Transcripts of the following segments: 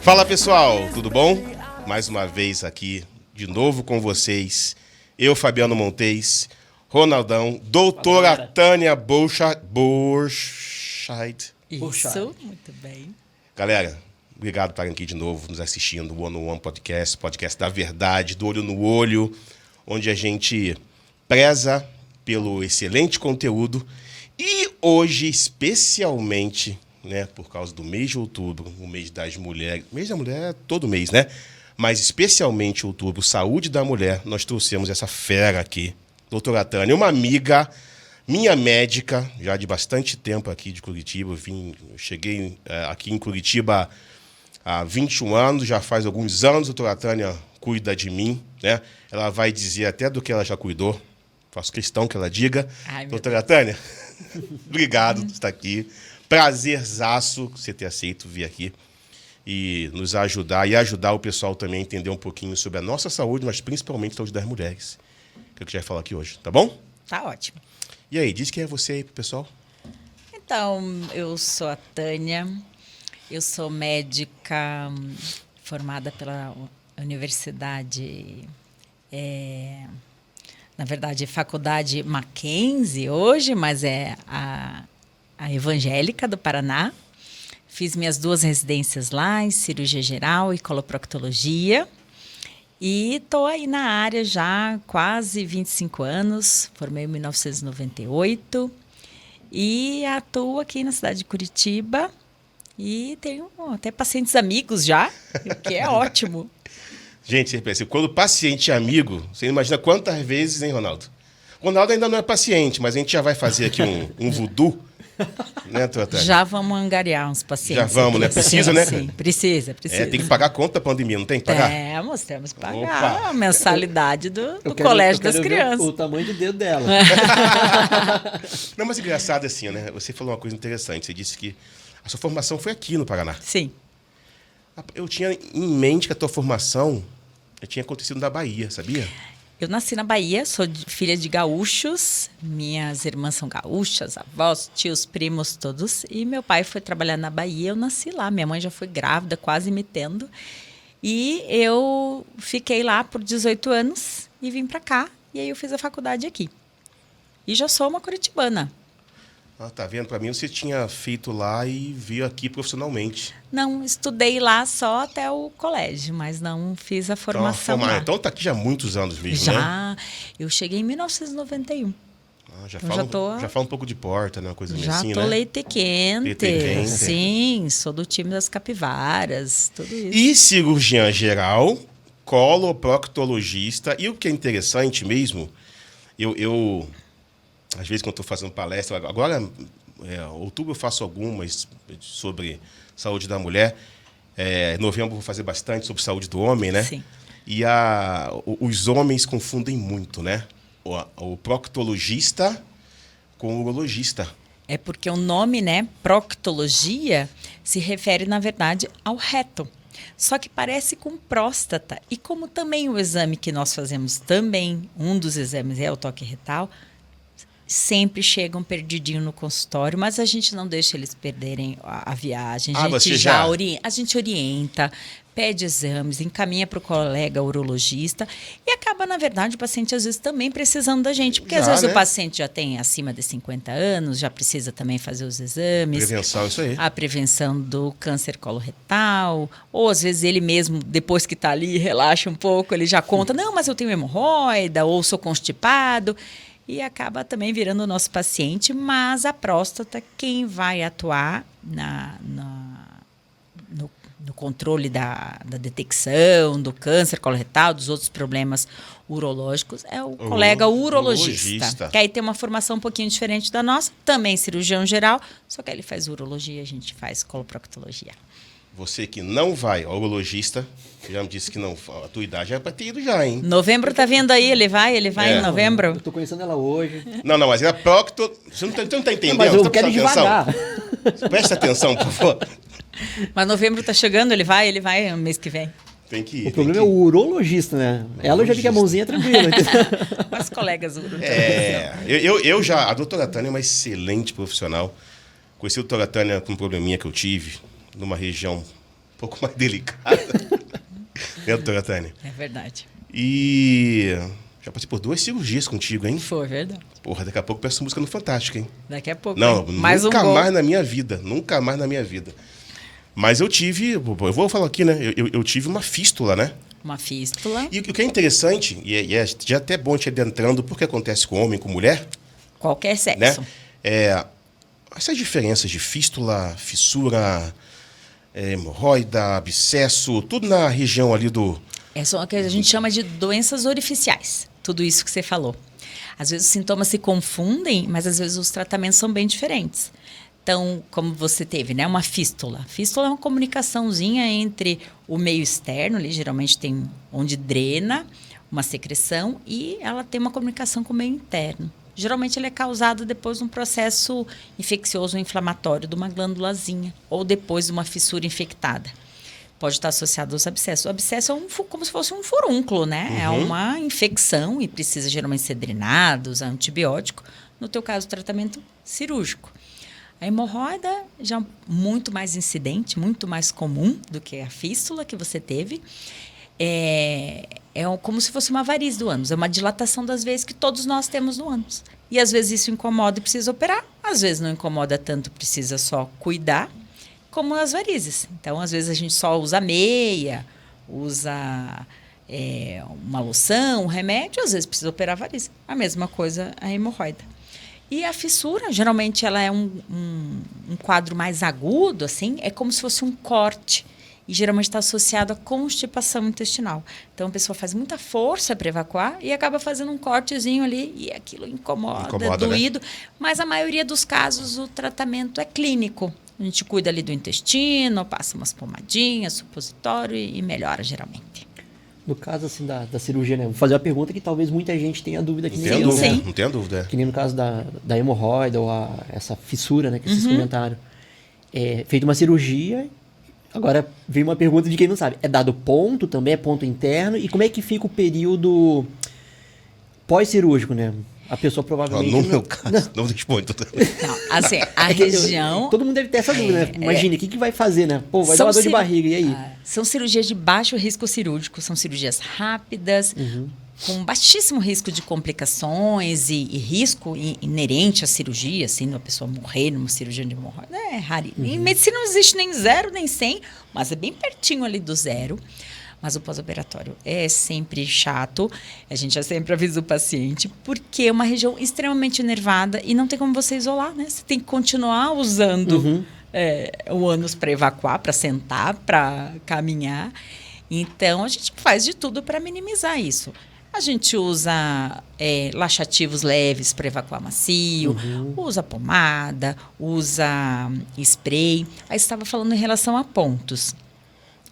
Fala pessoal, tudo bom? Mais uma vez aqui, de novo com vocês. Eu, Fabiano Montes, Ronaldão, doutora Tânia Borchardt. Isso, muito bem. Galera, obrigado por estarem aqui de novo, nos assistindo, o One on One Podcast, podcast da verdade, do olho no olho, onde a gente preza pelo excelente conteúdo e hoje, especialmente, né, por causa do mês de outubro, o mês das mulheres, mês da mulher é todo mês, né? Mas especialmente outubro, saúde da mulher, nós trouxemos essa fera aqui, doutora Tânia, uma amiga, minha médica, já de bastante tempo aqui de Curitiba. Eu cheguei aqui em Curitiba há 21 anos, já faz alguns anos, a doutora Tânia cuida de mim, né? Ela vai dizer até do que ela já cuidou, faço questão que ela diga. Ai, doutora Tânia, obrigado por estar aqui. Prazerzaço você ter aceito vir aqui e nos ajudar e ajudar o pessoal também a entender um pouquinho sobre a nossa saúde, mas principalmente a saúde das mulheres, que é o que a gente vai falar aqui hoje, tá bom? Tá ótimo. E aí, diz quem é você aí pro pessoal. Então, eu sou a Tânia, eu sou médica formada pela Universidade, na verdade, Faculdade Mackenzie hoje, mas é a Evangélica do Paraná. Fiz minhas 2 residências lá, em cirurgia geral e coloproctologia. E estou aí na área já há quase 25 anos, formei em 1998. E atuo aqui na cidade de Curitiba e tenho até pacientes amigos já, o que é ótimo. Gente, você pensa, quando paciente é amigo, você imagina quantas vezes, hein, Ronaldo? Ronaldo ainda não é paciente, mas a gente já vai fazer aqui um voodoo. Né, já vamos angariar uns pacientes. Já vamos, né? Precisa, sim, né? Sim, precisa. Tem que pagar a conta da pandemia, não tem que pagar? Temos que pagar. Opa. A mensalidade do colégio das crianças. O tamanho do dedo dela. Não, mas engraçado assim, né? Você falou uma coisa interessante. Você disse que a sua formação foi aqui no Paraná. Sim. Eu tinha em mente que a tua formação tinha acontecido na Bahia, sabia? Eu nasci na Bahia, sou filha de gaúchos, minhas irmãs são gaúchas, avós, tios, primos, todos. E meu pai foi trabalhar na Bahia, eu nasci lá. Minha mãe já foi grávida, quase me tendo. E eu fiquei lá por 18 anos e vim para cá. E aí eu fiz a faculdade aqui. E já sou uma curitibana. Ah, tá vendo? Para mim você tinha feito lá e veio aqui profissionalmente. Não, estudei lá só até o colégio, mas não fiz a formação lá. Então tá aqui já há muitos anos mesmo, né? Já, eu cheguei em 1991. Já fala um pouco de porta, né? Uma coisa assim, né? Já tô leite quente. Sim, sou do time das capivaras, tudo isso. E cirurgiã geral, coloproctologista. E o que é interessante mesmo, eu às vezes, quando estou fazendo palestra, agora, outubro eu faço algumas sobre saúde da mulher. Em novembro eu vou fazer bastante sobre saúde do homem, né? Sim. E os homens confundem muito, né? O proctologista com o urologista. É porque o nome, né, proctologia, se refere, na verdade, ao reto. Só que parece com próstata. E como também o exame que nós fazemos também, um dos exames é o toque retal, sempre chegam perdidinho no consultório, mas a gente não deixa eles perderem a viagem. A gente orienta, pede exames, encaminha para o colega urologista e acaba, na verdade, o paciente às vezes também precisando da gente, porque às vezes o paciente já tem acima de 50 anos, já precisa também fazer os exames. Prevenção, isso aí. A prevenção do câncer coloretal, ou às vezes ele mesmo, depois que está ali, relaxa um pouco, ele já conta, não, mas eu tenho hemorroida, ou sou constipado. E acaba também virando o nosso paciente, mas a próstata, quem vai atuar no controle da detecção do câncer coloretal, dos outros problemas urológicos, é o colega urologista. Que aí tem uma formação um pouquinho diferente da nossa, também cirurgião geral, só que aí ele faz urologia, a gente faz coloproctologia. Você que não vai ao urologista, já me disse que não, a tua idade é para ter ido já, hein? Novembro tá vindo aí, ele vai em novembro. Eu tô conhecendo ela hoje. Não, mas é procto... Você não tá entendendo? Não, mas eu quero devagar. Presta atenção, por favor. Mas novembro tá chegando, ele vai no mês que vem. Tem que ir. O problema é o urologista, né? Ela eu já vi que a mãozinha é tranquila. Mas colegas urologistas. A doutora Tânia é uma excelente profissional. Conheci a doutora Tânia com um probleminha que eu tive. numa região um pouco mais delicada. Né, doutora Tânia? É verdade. E já passei por 2 cirurgias contigo, hein? Foi verdade. Porra, daqui a pouco eu peço música no Fantástico, hein? Daqui a pouco. Não, mais nunca um gol. mais na minha vida. Nunca mais na minha vida. Mas eu vou falar aqui, né? Eu tive uma fístula, né? Uma fístula. E o que é interessante, e é já até bom te adentrando, porque acontece com homem, com mulher, Qualquer sexo. né? Essas diferenças de fístula, fissura, hemorroida, abscesso, tudo na região ali do... São o que a gente chama de doenças orificiais. Tudo isso que você falou. Às vezes os sintomas se confundem, mas às vezes os tratamentos são bem diferentes. Então, como você teve, né, uma fístula. Fístula é uma comunicaçãozinha entre o meio externo, ali geralmente tem onde drena uma secreção, e ela tem uma comunicação com o meio interno. Geralmente ele é causado depois de um processo infeccioso ou inflamatório de uma glândulazinha, ou depois de uma fissura infectada. Pode estar associado aos abscessos. O abscesso é como se fosse um furúnculo, né? Uhum. É uma infecção e precisa geralmente ser drenado, usar antibiótico. No teu caso, tratamento cirúrgico. A hemorroida já muito mais incidente, muito mais comum do que a fístula que você teve. É como se fosse uma variz do ânus. É uma dilatação das veias que todos nós temos no ânus. E às vezes isso incomoda e precisa operar. Às vezes não incomoda tanto, precisa só cuidar, como as varizes. Então, às vezes a gente só usa meia, usa uma loção, um remédio, às vezes precisa operar a variz. A mesma coisa a hemorroida. E a fissura, geralmente, ela é um quadro mais agudo, assim, é como se fosse um corte. E geralmente está associado à constipação intestinal. Então, a pessoa faz muita força para evacuar e acaba fazendo um cortezinho ali e aquilo incomoda, é doído. Né? Mas, a maioria dos casos, o tratamento é clínico. A gente cuida ali do intestino, passa umas pomadinhas, supositório e melhora, geralmente. No caso, assim, da cirurgia, né? Vou fazer uma pergunta que talvez muita gente tenha dúvida aqui. Não tenha dúvida. Que nem no caso da hemorroida ou essa fissura, né? Que vocês comentaram. Feita uma cirurgia, agora vem uma pergunta de quem não sabe. É dado ponto também? É ponto interno? E como é que fica o período pós-cirúrgico, né? A pessoa provavelmente... No meu caso, não responde. Não, assim, a região... Todo mundo deve ter essa dúvida, né? Imagine, o que vai fazer, né? Pô, vai dar uma dor de barriga, e aí? São cirurgias de baixo risco cirúrgico, são cirurgias rápidas, com baixíssimo risco de complicações e risco inerente à cirurgia, assim, a pessoa morrer numa cirurgia de hemorroida, é raro. Em medicina não existe nem 0, nem 100, mas é bem pertinho ali do 0. Mas o pós-operatório é sempre chato. A gente já sempre avisa o paciente, porque é uma região extremamente enervada e não tem como você isolar, né? Você tem que continuar usando o ânus para evacuar, para sentar, para caminhar. Então, a gente faz de tudo para minimizar isso. A gente usa laxativos leves para evacuar macio, usa pomada, usa spray. Aí você estava falando em relação a pontos.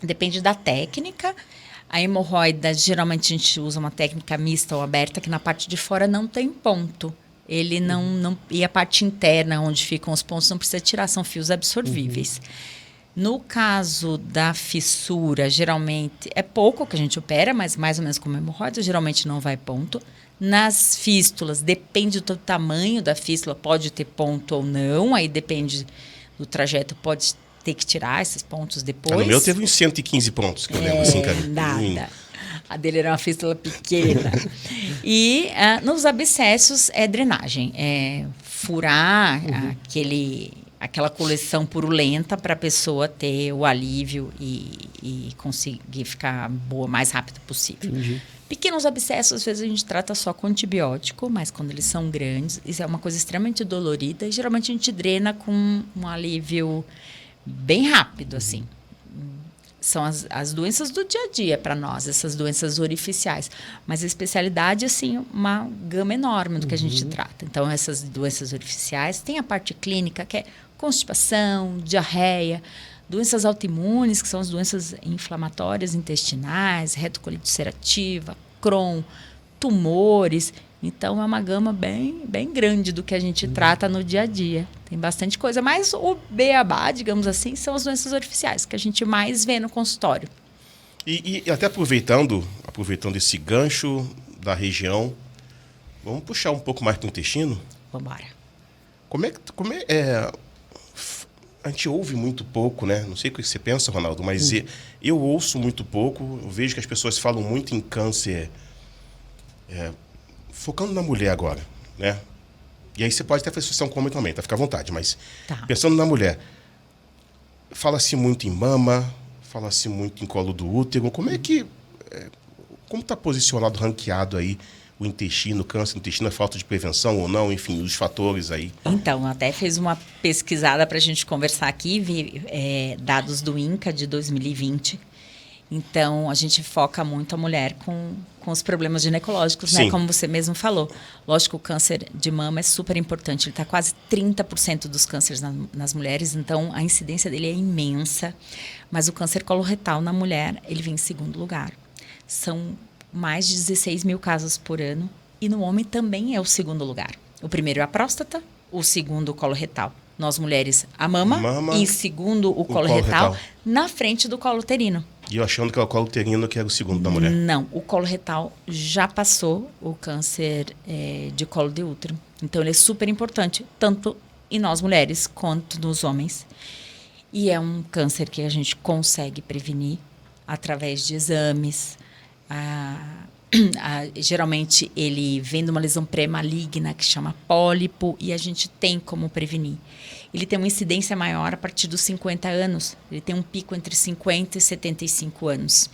Depende da técnica. A hemorroida, geralmente a gente usa uma técnica mista ou aberta, que na parte de fora não tem ponto. Ele não e a parte interna, onde ficam os pontos, não precisa tirar, são fios absorvíveis. No caso da fissura, geralmente é pouco que a gente opera, mas mais ou menos como hemorroida, geralmente não vai ponto. Nas fístulas, depende do tamanho da fístula, pode ter ponto ou não, aí depende do trajeto, pode ter que tirar esses pontos depois. No meu teve uns 115 pontos, que eu lembro assim, cara. Nada. A dele era uma fístula pequena. E nos abscessos é drenagem. É furar aquela coleção purulenta para a pessoa ter o alívio e conseguir ficar boa o mais rápido possível. Entendi. Pequenos abscessos, às vezes a gente trata só com antibiótico, mas quando eles são grandes, isso é uma coisa extremamente dolorida e geralmente a gente drena com um alívio bem rápido, assim. São as doenças do dia a dia para nós, essas doenças orificiais. Mas a especialidade, assim, uma gama enorme do que a gente trata. Então, essas doenças orificiais, tem a parte clínica, que é constipação, diarreia, doenças autoimunes, que são as doenças inflamatórias intestinais, retocolite ulcerativa, Crohn, tumores. Então, é uma gama bem, bem grande do que a gente trata no dia a dia. Tem bastante coisa. Mas o beabá, digamos assim, são as doenças orificiais, que a gente mais vê no consultório. E até aproveitando esse gancho da região, vamos puxar um pouco mais para o intestino? Vamos embora. a gente ouve muito pouco, né? Não sei o que você pensa, Ronaldo, mas eu ouço muito pouco. Eu vejo que as pessoas falam muito em câncer, focando na mulher agora, né? E aí você pode até fazer associação com homem também, tá? Fica à vontade, mas pensando na mulher, fala-se muito em mama, fala-se muito em colo do útero. Como é que... como está posicionado, ranqueado aí o intestino, câncer do intestino, é falta de prevenção ou não? Enfim, os fatores aí. Então, até fez uma pesquisada para a gente conversar aqui, vi dados do INCA de 2020. Então, a gente foca muito a mulher com os problemas ginecológicos, né? Como você mesmo falou. Lógico, o câncer de mama é super importante. Ele está quase 30% dos cânceres nas mulheres, então a incidência dele é imensa. Mas o câncer coloretal na mulher, ele vem em segundo lugar. São mais de 16 mil casos por ano. E no homem também é o segundo lugar. O primeiro é a próstata, o segundo o colo retal. Nós mulheres, a mama e em segundo o colo retal, na frente do colo uterino. E eu achando que é o colo uterino que era o segundo da mulher. Não, o colo retal já passou o câncer de colo de útero. Então, ele é super importante, tanto em nós mulheres quanto nos homens. E é um câncer que a gente consegue prevenir através de exames. Geralmente, ele vem de uma lesão pré-maligna que chama pólipo e a gente tem como prevenir. Ele tem uma incidência maior a partir dos 50 anos. Ele tem um pico entre 50 e 75 anos,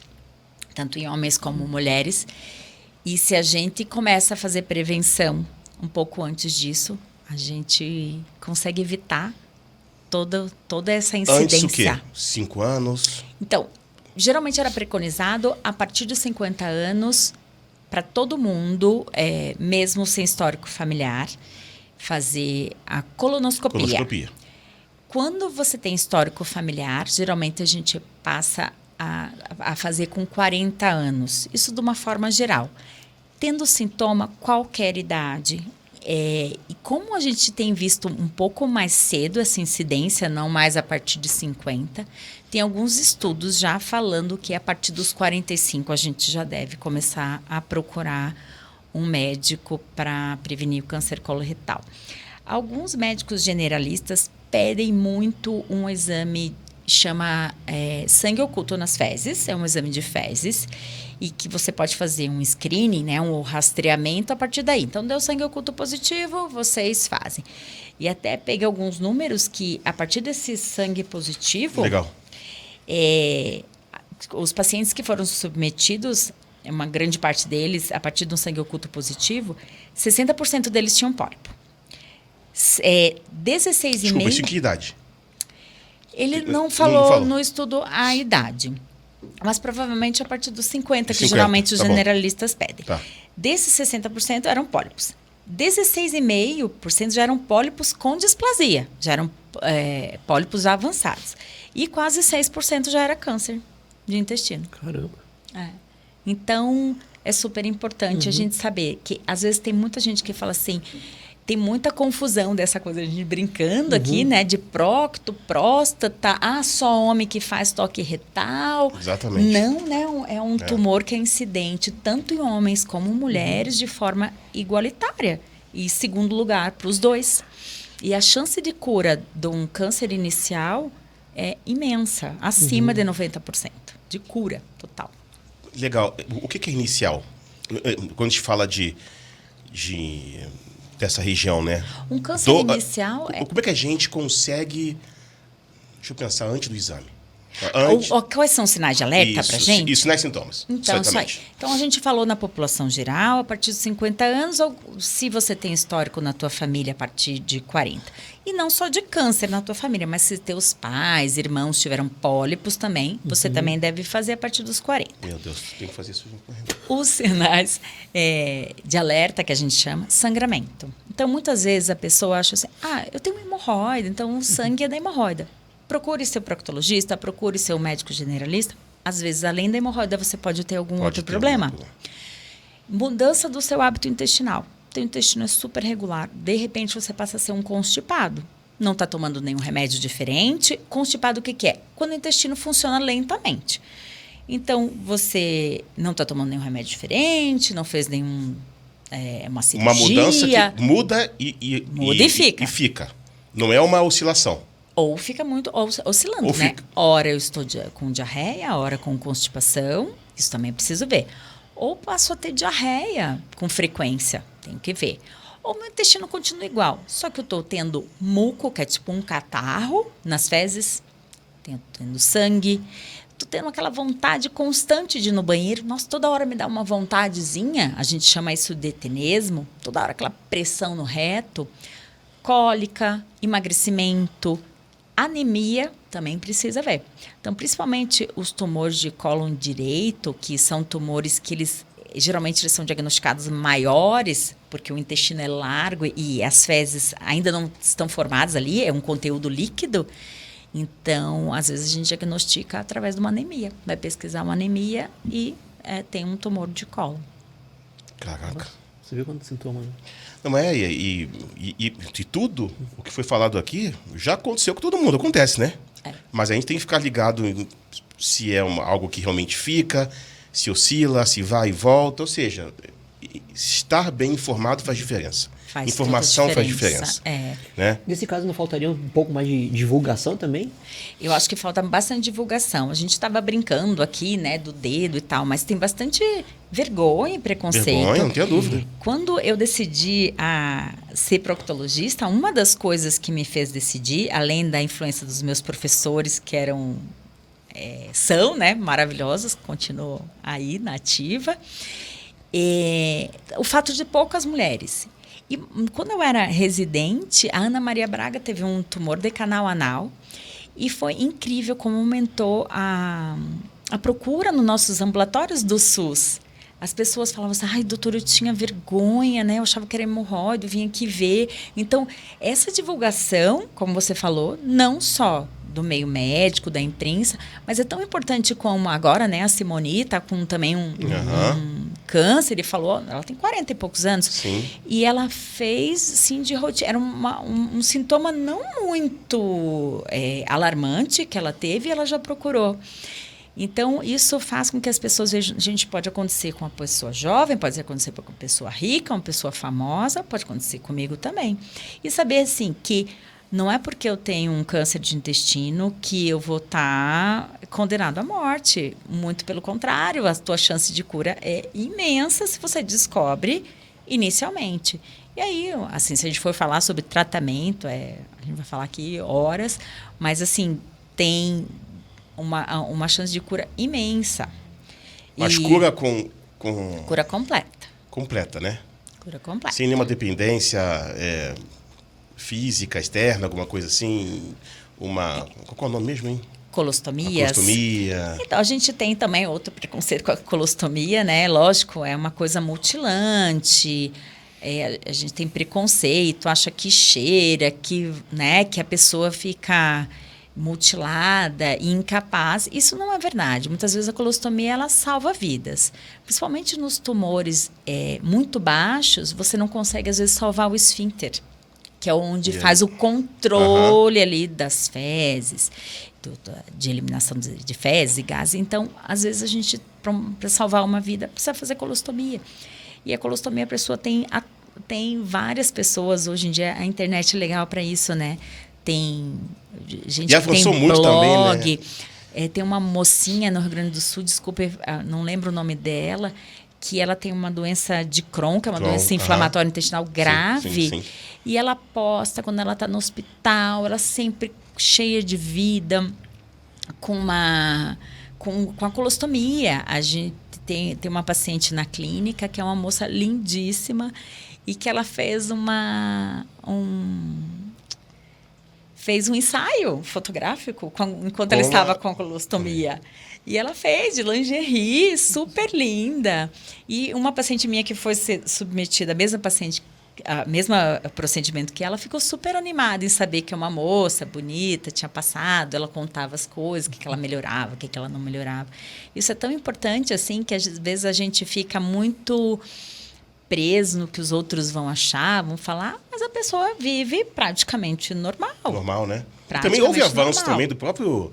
tanto em homens como mulheres. E se a gente começa a fazer prevenção um pouco antes disso, a gente consegue evitar toda essa incidência. Antes o quê? 5 anos? Então, geralmente era preconizado a partir dos 50 anos para todo mundo, mesmo sem histórico familiar, fazer a colonoscopia. Quando você tem histórico familiar, geralmente a gente passa a fazer com 40 anos. Isso de uma forma geral. Tendo sintoma, qualquer idade. E como a gente tem visto um pouco mais cedo essa incidência, não mais a partir de 50, tem alguns estudos já falando que a partir dos 45 a gente já deve começar a procurar um médico para prevenir o câncer coloretal. Alguns médicos generalistas pedem muito um exame, chama sangue oculto nas fezes, é um exame de fezes, e que você pode fazer um screening, né, um rastreamento a partir daí. Então, deu sangue oculto positivo, vocês fazem. E até peguei alguns números que, a partir desse sangue positivo... Legal. Os pacientes que foram submetidos, uma grande parte deles, a partir de um sangue oculto positivo, 60% deles tinham pólipo. 16,5%... Desculpa, isso em que idade? Ele não falou no estudo a idade, mas provavelmente a partir dos 50, que geralmente os generalistas pedem. Tá. Desses 60% eram pólipos. 16,5% já eram pólipos com displasia, já eram pólipos avançados. E quase 6% já era câncer de intestino. Caramba. Então, é super importante a gente saber que, às vezes, tem muita gente que fala assim... Tem muita confusão dessa coisa, a gente brincando aqui, né? De prócto, próstata, só homem que faz toque retal. Exatamente. Não, né? É um tumor que é incidente tanto em homens como mulheres de forma igualitária. E segundo lugar para os dois. E a chance de cura de um câncer inicial é imensa, acima de 90% de cura total. Legal. O que é inicial? Quando a gente fala dessa região, né? Um câncer inicial Como é que a gente consegue... Deixa eu pensar, antes do exame. Quais são os sinais de alerta para a gente? Isso, sinais e sintomas. Então, então, a gente falou na população geral, a partir de 50 anos, ou se você tem histórico na tua família a partir de 40. E não só de câncer na tua família, mas se teus pais, irmãos tiveram pólipos também, você também deve fazer a partir dos 40. Meu Deus, tem que fazer isso. Os sinais de alerta, que a gente chama, sangramento. Então, muitas vezes a pessoa acha assim, eu tenho uma hemorroida, então o sangue é da hemorroida. Procure seu proctologista, procure seu médico generalista. Às vezes, além da hemorroida, você pode ter algum outro problema. Mudança do seu hábito intestinal. Teu intestino é super regular. De repente, você passa a ser um constipado. Não está tomando nenhum remédio diferente. Constipado, o que é? Quando o intestino funciona lentamente. Então, você não está tomando nenhum remédio diferente, não fez uma cirurgia. Uma mudança que muda e muda e fica. E fica. Não é uma oscilação. Ou fica muito oscilando, Ou né? fica. Ora eu estou com diarreia, ora com constipação, isso também preciso ver. Ou passo a ter diarreia com frequência, tenho que ver. Ou meu intestino continua igual, só que eu estou tendo muco, que é tipo um catarro nas fezes, tendo sangue, estou tendo aquela vontade constante de ir no banheiro. Nossa, toda hora me dá uma vontadezinha, a gente chama isso de tenesmo, toda hora aquela pressão no reto, cólica, emagrecimento, anemia, também precisa ver. Então, principalmente os tumores de cólon direito, que são tumores que geralmente eles são diagnosticados maiores, porque o intestino é largo e as fezes ainda não estão formadas ali, é um conteúdo líquido. Então, às vezes a gente diagnostica através de uma anemia. Vai pesquisar uma anemia e tem um tumor de cólon. Caraca. Você viu quanto sintoma, né? Não é? E tudo o que foi falado aqui já aconteceu com todo mundo. Acontece, né? Mas a gente tem que ficar ligado se é algo que realmente fica, se oscila, se vai e volta. Ou seja, estar bem informado faz diferença. Informação faz diferença. Né? Nesse caso, não faltaria um pouco mais de divulgação também? Eu acho que falta bastante divulgação. A gente estava brincando aqui, né, do dedo e tal, mas tem bastante vergonha e preconceito. Vergonha, não tenha dúvida. Quando eu decidi a ser proctologista, uma das coisas que me fez decidir, além da influência dos meus professores, que são, né, maravilhosos, continuam aí na ativa, o fato de poucas mulheres. E quando eu era residente, a Ana Maria Braga teve um tumor de canal anal e foi incrível como aumentou a procura nos nossos ambulatórios do SUS. As pessoas falavam assim, ai, doutora, eu tinha vergonha, né? Eu achava que era hemorroide, eu vim aqui ver. Então, essa divulgação, como você falou, não só do meio médico, da imprensa, mas é tão importante como agora, né? A Simone está com também um câncer, e falou, ela tem 40 e poucos anos. Sim. E ela fez, sim, de rotina. Era um sintoma não muito alarmante que ela teve e ela já procurou. Então, isso faz com que as pessoas vejam, a gente pode acontecer com uma pessoa jovem, pode acontecer com uma pessoa rica, uma pessoa famosa, pode acontecer comigo também. E saber, assim, que não é porque eu tenho um câncer de intestino que eu vou estar condenado à morte. Muito pelo contrário, a tua chance de cura é imensa se você descobre inicialmente. E aí, assim, se a gente for falar sobre tratamento, a gente vai falar aqui horas, mas, assim, tem uma chance de cura imensa. Mas cura com... Cura completa. Completa, né? Cura completa. Sem nenhuma dependência física, externa, alguma coisa assim. Qual é o nome mesmo, hein? Colostomias. Colostomia. Então, a gente tem também outro preconceito com a colostomia, né? Lógico, é uma coisa mutilante. A gente tem preconceito, acha que cheira, que a pessoa fica mutilada e incapaz. Isso não é verdade. Muitas vezes a colostomia ela salva vidas. Principalmente nos tumores muito baixos, você não consegue, às vezes, salvar o esfíncter, que é onde faz o controle ali das fezes, de eliminação de fezes e gases. Então, às vezes, a gente, para salvar uma vida, precisa fazer colostomia. E a colostomia, a pessoa tem várias pessoas, hoje em dia, a internet é legal para isso, né? Tem gente que tem blog, muito também, né? Tem uma mocinha no Rio Grande do Sul, desculpe, não lembro o nome dela, que ela tem uma doença de Crohn, que é uma doença inflamatória intestinal grave. Sim. E ela posta, quando ela está no hospital, ela sempre cheia de vida, com a colostomia. A gente tem uma paciente na clínica, que é uma moça lindíssima, e que ela fez fez um ensaio fotográfico enquanto ela estava com a colostomia. E ela fez de lingerie, super linda. E uma paciente minha que foi ser submetida, a mesma procedimento que ela, ficou super animada em saber que uma moça bonita tinha passado, ela contava as coisas, o que ela melhorava, o que ela não melhorava. Isso é tão importante, assim, que às vezes a gente fica muito preso no que os outros vão achar, vão falar, mas a pessoa vive praticamente normal. Normal, né? Também houve avanço também do próprio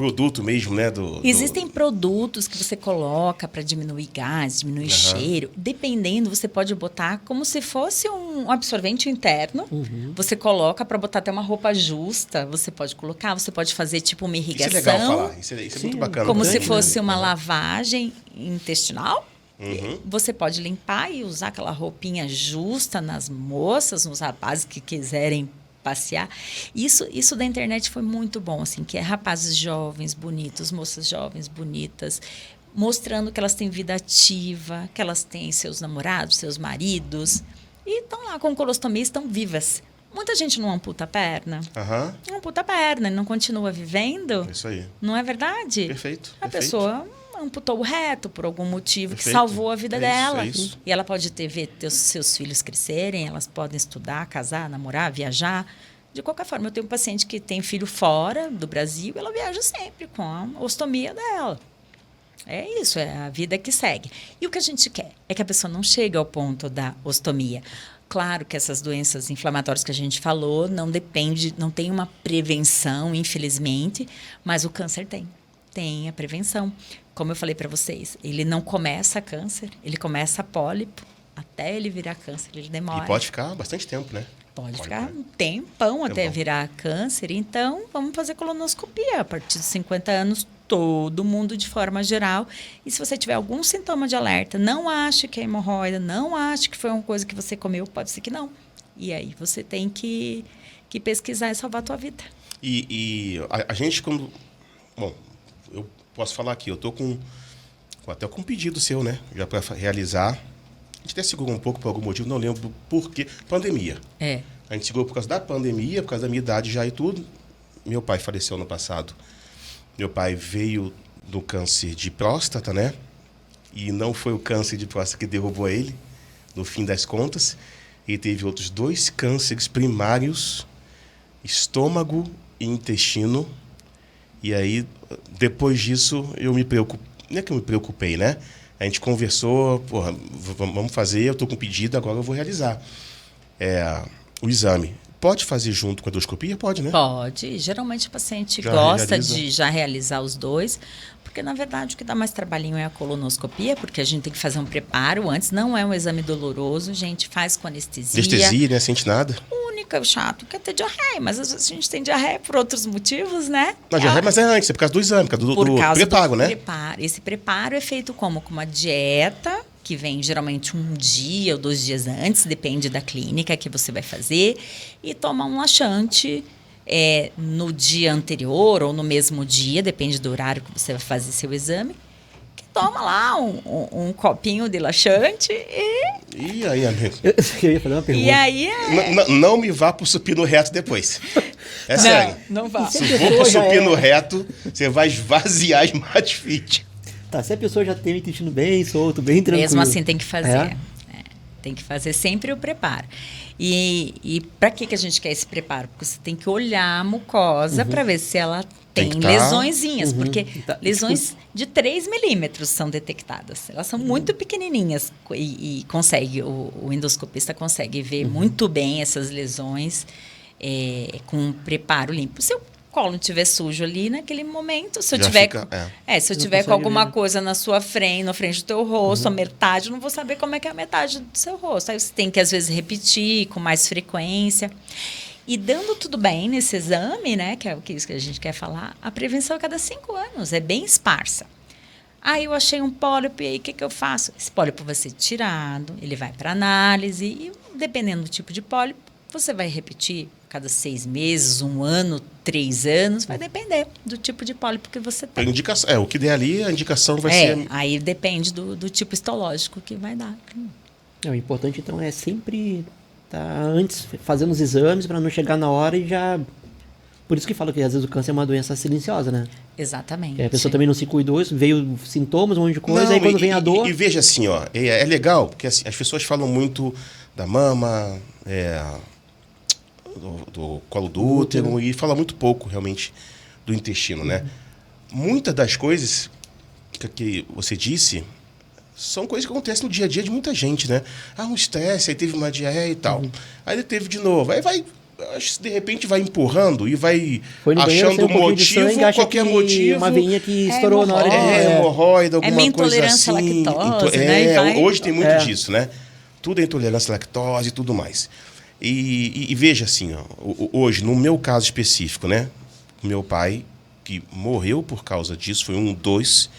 produto mesmo, né? Existem produtos que você coloca para diminuir gás, diminuir cheiro. Dependendo, você pode botar como se fosse um absorvente interno. Você coloca para botar até uma roupa justa. Você pode colocar, você pode fazer tipo uma irrigação. Isso é legal falar. Isso é muito bacana. Como se né? fosse uma lavagem intestinal. Você pode limpar e usar aquela roupinha justa nas moças, nos rapazes que quiserem passear. Isso da internet foi muito bom, assim, que é rapazes jovens, bonitos, moças jovens, bonitas, mostrando que elas têm vida ativa, que elas têm seus namorados, seus maridos, e estão lá com colostomia, estão vivas. Muita gente não amputa a perna. Não amputa a perna, não continua vivendo. Isso aí. Não é verdade? Perfeito. A pessoa amputou o reto por algum motivo Perfeito. que salvou a vida dela. É isso. E ela pode ver seus filhos crescerem, elas podem estudar, casar, namorar, viajar. De qualquer forma, eu tenho um paciente que tem filho fora do Brasil e ela viaja sempre com a ostomia dela. É isso, é a vida que segue. E o que a gente quer é que a pessoa não chegue ao ponto da ostomia. Claro que essas doenças inflamatórias que a gente falou não tem uma prevenção, infelizmente, mas o câncer tem a prevenção. Como eu falei para vocês, ele não começa câncer, ele começa pólipo, até ele virar câncer, ele demora. E pode ficar bastante tempo, né? Pode ficar um tempão até virar câncer. Então, vamos fazer colonoscopia. A partir dos 50 anos, todo mundo de forma geral. E se você tiver algum sintoma de alerta, não ache que é hemorroida, não ache que foi uma coisa que você comeu, pode ser que não. E aí você tem que pesquisar e salvar a tua vida. E a gente, quando... Bom, eu posso falar aqui, eu estou até com um pedido seu, né? Já para realizar. A gente até segurou um pouco por algum motivo, não lembro por quê. Pandemia. A gente segurou por causa da pandemia, por causa da minha idade já e tudo. Meu pai faleceu ano passado. Meu pai veio do câncer de próstata, né? E não foi o câncer de próstata que derrubou ele, no fim das contas. Ele teve outros 2 cânceres primários, estômago e intestino. E aí, depois disso, eu me preocupei. Não é que eu me preocupei, né? A gente conversou, porra, vamos fazer, eu estou com pedido, agora eu vou realizar. O exame. Pode fazer junto com a endoscopia? Pode, né? Pode. Geralmente o paciente gosta de já realizar os 2, porque, na verdade, o que dá mais trabalhinho é a colonoscopia, porque a gente tem que fazer um preparo antes. Não é um exame doloroso, a gente faz com anestesia. Anestesia, né? Sente nada. O chato que é ter diarreia, mas às vezes a gente tem diarreia por outros motivos, né? Não, diarreia, mas é antes, é por causa do exame, por causa do preparo, né? Esse preparo é feito como? Com uma dieta, que vem geralmente 1 dia ou 2 dias antes, depende da clínica que você vai fazer, e toma um laxante no dia anterior ou no mesmo dia, depende do horário que você vai fazer seu exame, que toma lá um copinho de laxante E aí, amigo? Eu ia fazer uma pergunta. E aí Não me vá pro supino reto depois. É sério. Não vá. Se for pro supino reto, você vai esvaziar as MatFit. Tá, se a pessoa já tem o intestino bem solto, bem tranquilo. Mesmo assim tem que fazer. Tem que fazer sempre o preparo. E para que a gente quer esse preparo? Porque você tem que olhar a mucosa para ver se ela tem lesõezinhas, porque lesões de 3 milímetros são detectadas. Elas são muito pequenininhas e o endoscopista consegue ver muito bem essas lesões com um preparo limpo. Se o colo não estiver sujo ali naquele momento, se eu tiver com alguma coisa na sua frente, na frente do teu rosto, a metade, eu não vou saber como é que é a metade do seu rosto. Aí você tem que, às vezes, repetir com mais frequência. E dando tudo bem nesse exame, né, que é isso que a gente quer falar, a prevenção é a cada 5 anos, é bem esparsa. Aí eu achei um pólipo, e aí o que eu faço? Esse pólipo vai ser tirado, ele vai para análise, e dependendo do tipo de pólipo, você vai repetir cada 6 meses, 1 ano, 3 anos, vai depender do tipo de pólipo que você tem. O que der ali, a indicação vai ser... Aí depende do tipo histológico que vai dar. O importante, então, é sempre antes fazendo os exames para não chegar na hora e já... Por isso que falo que às vezes o câncer é uma doença silenciosa, né? Exatamente. A pessoa também não se cuidou, veio sintomas, um monte de coisa, aí quando vem a dor... E veja assim, ó, é legal, porque assim, as pessoas falam muito da mama, do colo do útero, e fala muito pouco, realmente, do intestino, né? Muitas das coisas que você disse são coisas que acontecem no dia a dia de muita gente, né? Um estresse, aí teve uma diarreia e tal. Aí ele teve de novo. Aí vai acho que de repente vai empurrando e vai Foi no banheiro, achando saiu um pouquinho de motivo, sangue, acha qualquer que motivo. uma veinha que estourou na hora de... Hemorroida, alguma minha coisa intolerância assim. à lactose, né? E vai- Hoje tem muito disso, né? Tudo é intolerância à lactose e tudo mais. E veja assim, ó, hoje, no meu caso específico, né? Meu pai, que morreu por causa disso, foi um dos...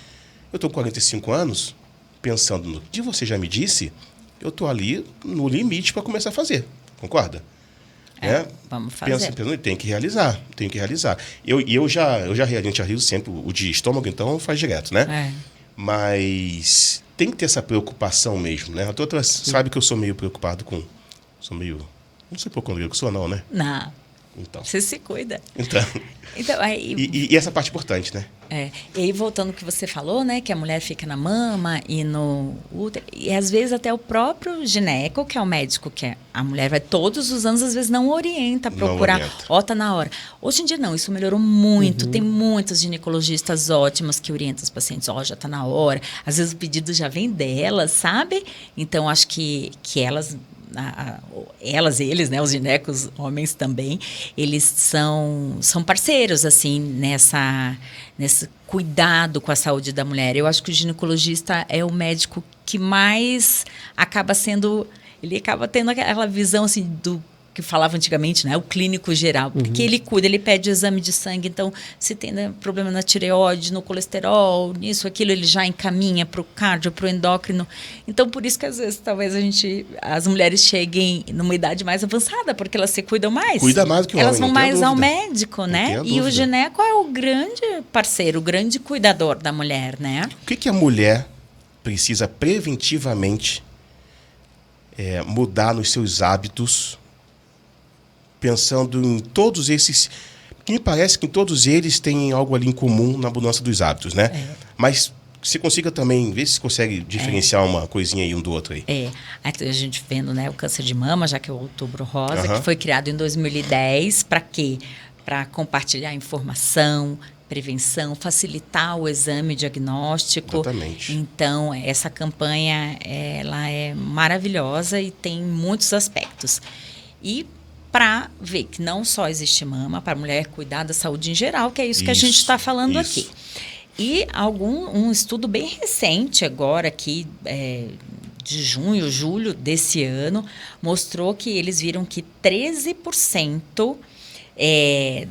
Eu estou com 45 anos, pensando no que você já me disse, eu estou ali no limite para começar a fazer. Concorda? Vamos fazer. Pensando, tem que realizar. A gente já riu sempre, o de estômago, então, faz direto, né? Mas tem que ter essa preocupação mesmo, né? A outra sabe que eu sou meio preocupado com... Não sei hipocondríaco que sou, não, né? Não. Então. Você se cuida. Então aí, e essa parte importante, né? E aí, voltando ao que você falou, né? Que a mulher fica na mama e no útero. E às vezes até o próprio gineco, que é o médico, que a mulher vai todos os anos, às vezes não orienta a procurar. Tá na hora. Hoje em dia não, isso melhorou muito. Tem muitas ginecologistas ótimas que orientam os pacientes. Já tá na hora. Às vezes o pedido já vem delas, sabe? Então, acho que elas... elas e eles, né, os ginecos, homens também, eles são parceiros, assim, nesse cuidado com a saúde da mulher. Eu acho que o ginecologista é o médico que mais acaba sendo... Ele acaba tendo aquela visão, assim, do que falava antigamente, né? O clínico geral. Porque ele cuida, ele pede o exame de sangue. Então, se tem, né, problema na tireoide, no colesterol, nisso, aquilo, ele já encaminha para o cardio, para o endócrino. Então, por isso que, às vezes, talvez as mulheres cheguem numa idade mais avançada, porque elas se cuidam mais. Cuida mais do que o homem, elas vão mais ao médico, né? E o gineco é o grande parceiro, o grande cuidador da mulher, né? O que a mulher precisa preventivamente mudar nos seus hábitos, pensando em todos esses... Me parece que todos eles têm algo ali em comum na mudança dos hábitos, né? Mas você consiga também ver se consegue diferenciar uma coisinha aí um do outro aí. A gente vendo, né, o câncer de mama, já que é o Outubro Rosa, que foi criado em 2010, para quê? Para compartilhar informação, prevenção, facilitar o exame diagnóstico. Exatamente. Então, essa campanha, ela é maravilhosa e tem muitos aspectos. E para ver que não só existe mama, para a mulher cuidar da saúde em geral, que é isso que a gente está falando aqui. E um estudo bem recente agora aqui, de julho desse ano, mostrou que eles viram que 13%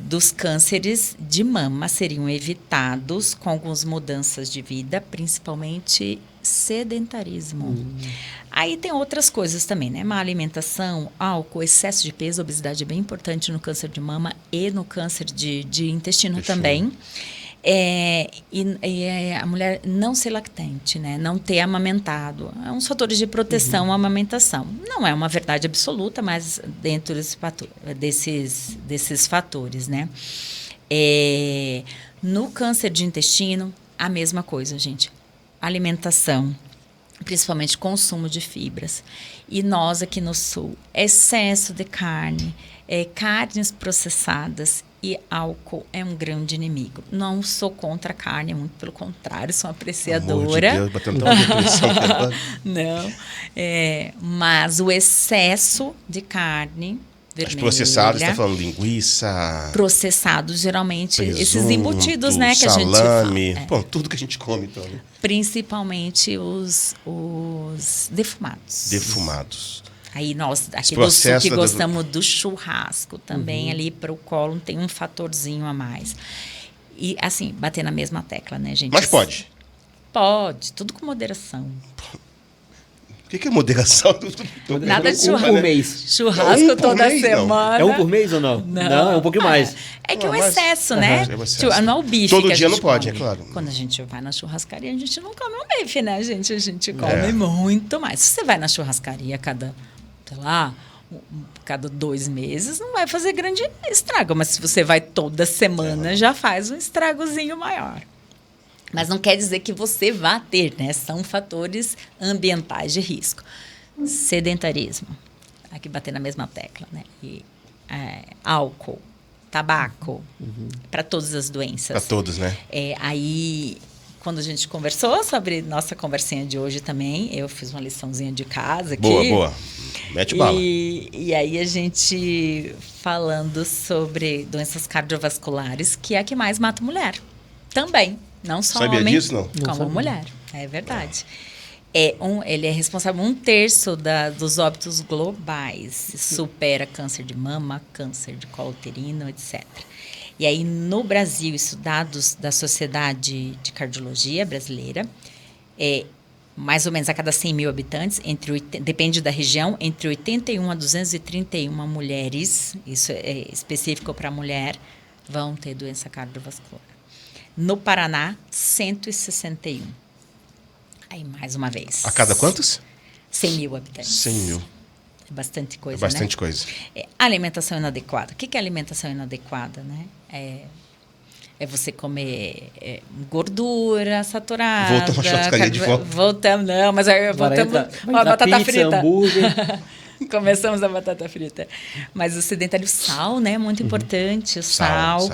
dos cânceres de mama seriam evitados com algumas mudanças de vida, principalmente sedentarismo. Aí tem outras coisas também, né? Má alimentação, álcool, excesso de peso, obesidade é bem importante no câncer de mama e no câncer de intestino também. A mulher não ser lactante, né? Não ter amamentado. É uns fatores de proteção à amamentação. Não é uma verdade absoluta, mas dentro desses fatores, né? No câncer de intestino, a mesma coisa, gente. Alimentação, principalmente consumo de fibras. E nós aqui no Sul, excesso de carne, carnes processadas e álcool é um grande inimigo. Não sou contra a carne, muito pelo contrário, sou uma apreciadora. Amor de Deus, batendo tão depressão agora. Não, mas o excesso de carne vermelha... As processadas, você está falando linguiça... Processados, geralmente, presunto, esses embutidos, né, que salame, a gente fala. Bom, tudo que a gente come, então. Né? Principalmente os defumados. Defumados. Aí nós, aqui do Sul, que gostamos do churrasco também, ali para o cólon tem um fatorzinho a mais. E, assim, bater na mesma tecla, né, gente? Mas pode? Pode, tudo com moderação. O que é moderação? Nada de churrasco. Um por mês. Churrasco toda semana. É um por mês ou não? Não, é um pouquinho mais. É que o excesso, né? É o excesso. Não é o bife todo que dia a gente não pode, come. é claro. Quando a gente vai na churrascaria, a gente não come um bife, né, gente? A gente come muito mais. Se você vai na churrascaria cada 2 meses, não vai fazer grande estrago. Mas se você vai toda semana, já faz um estragozinho maior. Mas não quer dizer que você vá ter, né? São fatores ambientais de risco. Sedentarismo, aqui bater na mesma tecla, né? E, álcool, tabaco, para todas as doenças. Para todos, né? Aí, quando a gente conversou sobre nossa conversinha de hoje também, eu fiz uma liçãozinha de casa aqui. Boa. Mete bala. E aí a gente falando sobre doenças cardiovasculares, que é a que mais mata mulher. Também. Não só Sabia homem, disso, não? como sabia. mulher. É verdade. Ele é responsável 1/3 dos óbitos globais. Supera câncer de mama, câncer de colo uterino, etc. E aí, no Brasil, isso dados da Sociedade de Cardiologia Brasileira, mais ou menos a cada 100 mil habitantes, depende da região, entre 81 a 231 mulheres, isso é específico para mulher, vão ter doença cardiovascular. No Paraná, 161. Aí, mais uma vez. A cada quantos? 100 mil habitantes. 100 mil. É bastante coisa, É bastante né? coisa. Alimentação inadequada. O que é alimentação inadequada, né? É você comer gordura saturada. Voltamos à churrascaria de volta. Voltamos, não, mas voltamos Vai a batata pizza, frita. hambúrguer. Começamos a batata frita. Mas o sedentário, sal, né? Muito importante. O sal.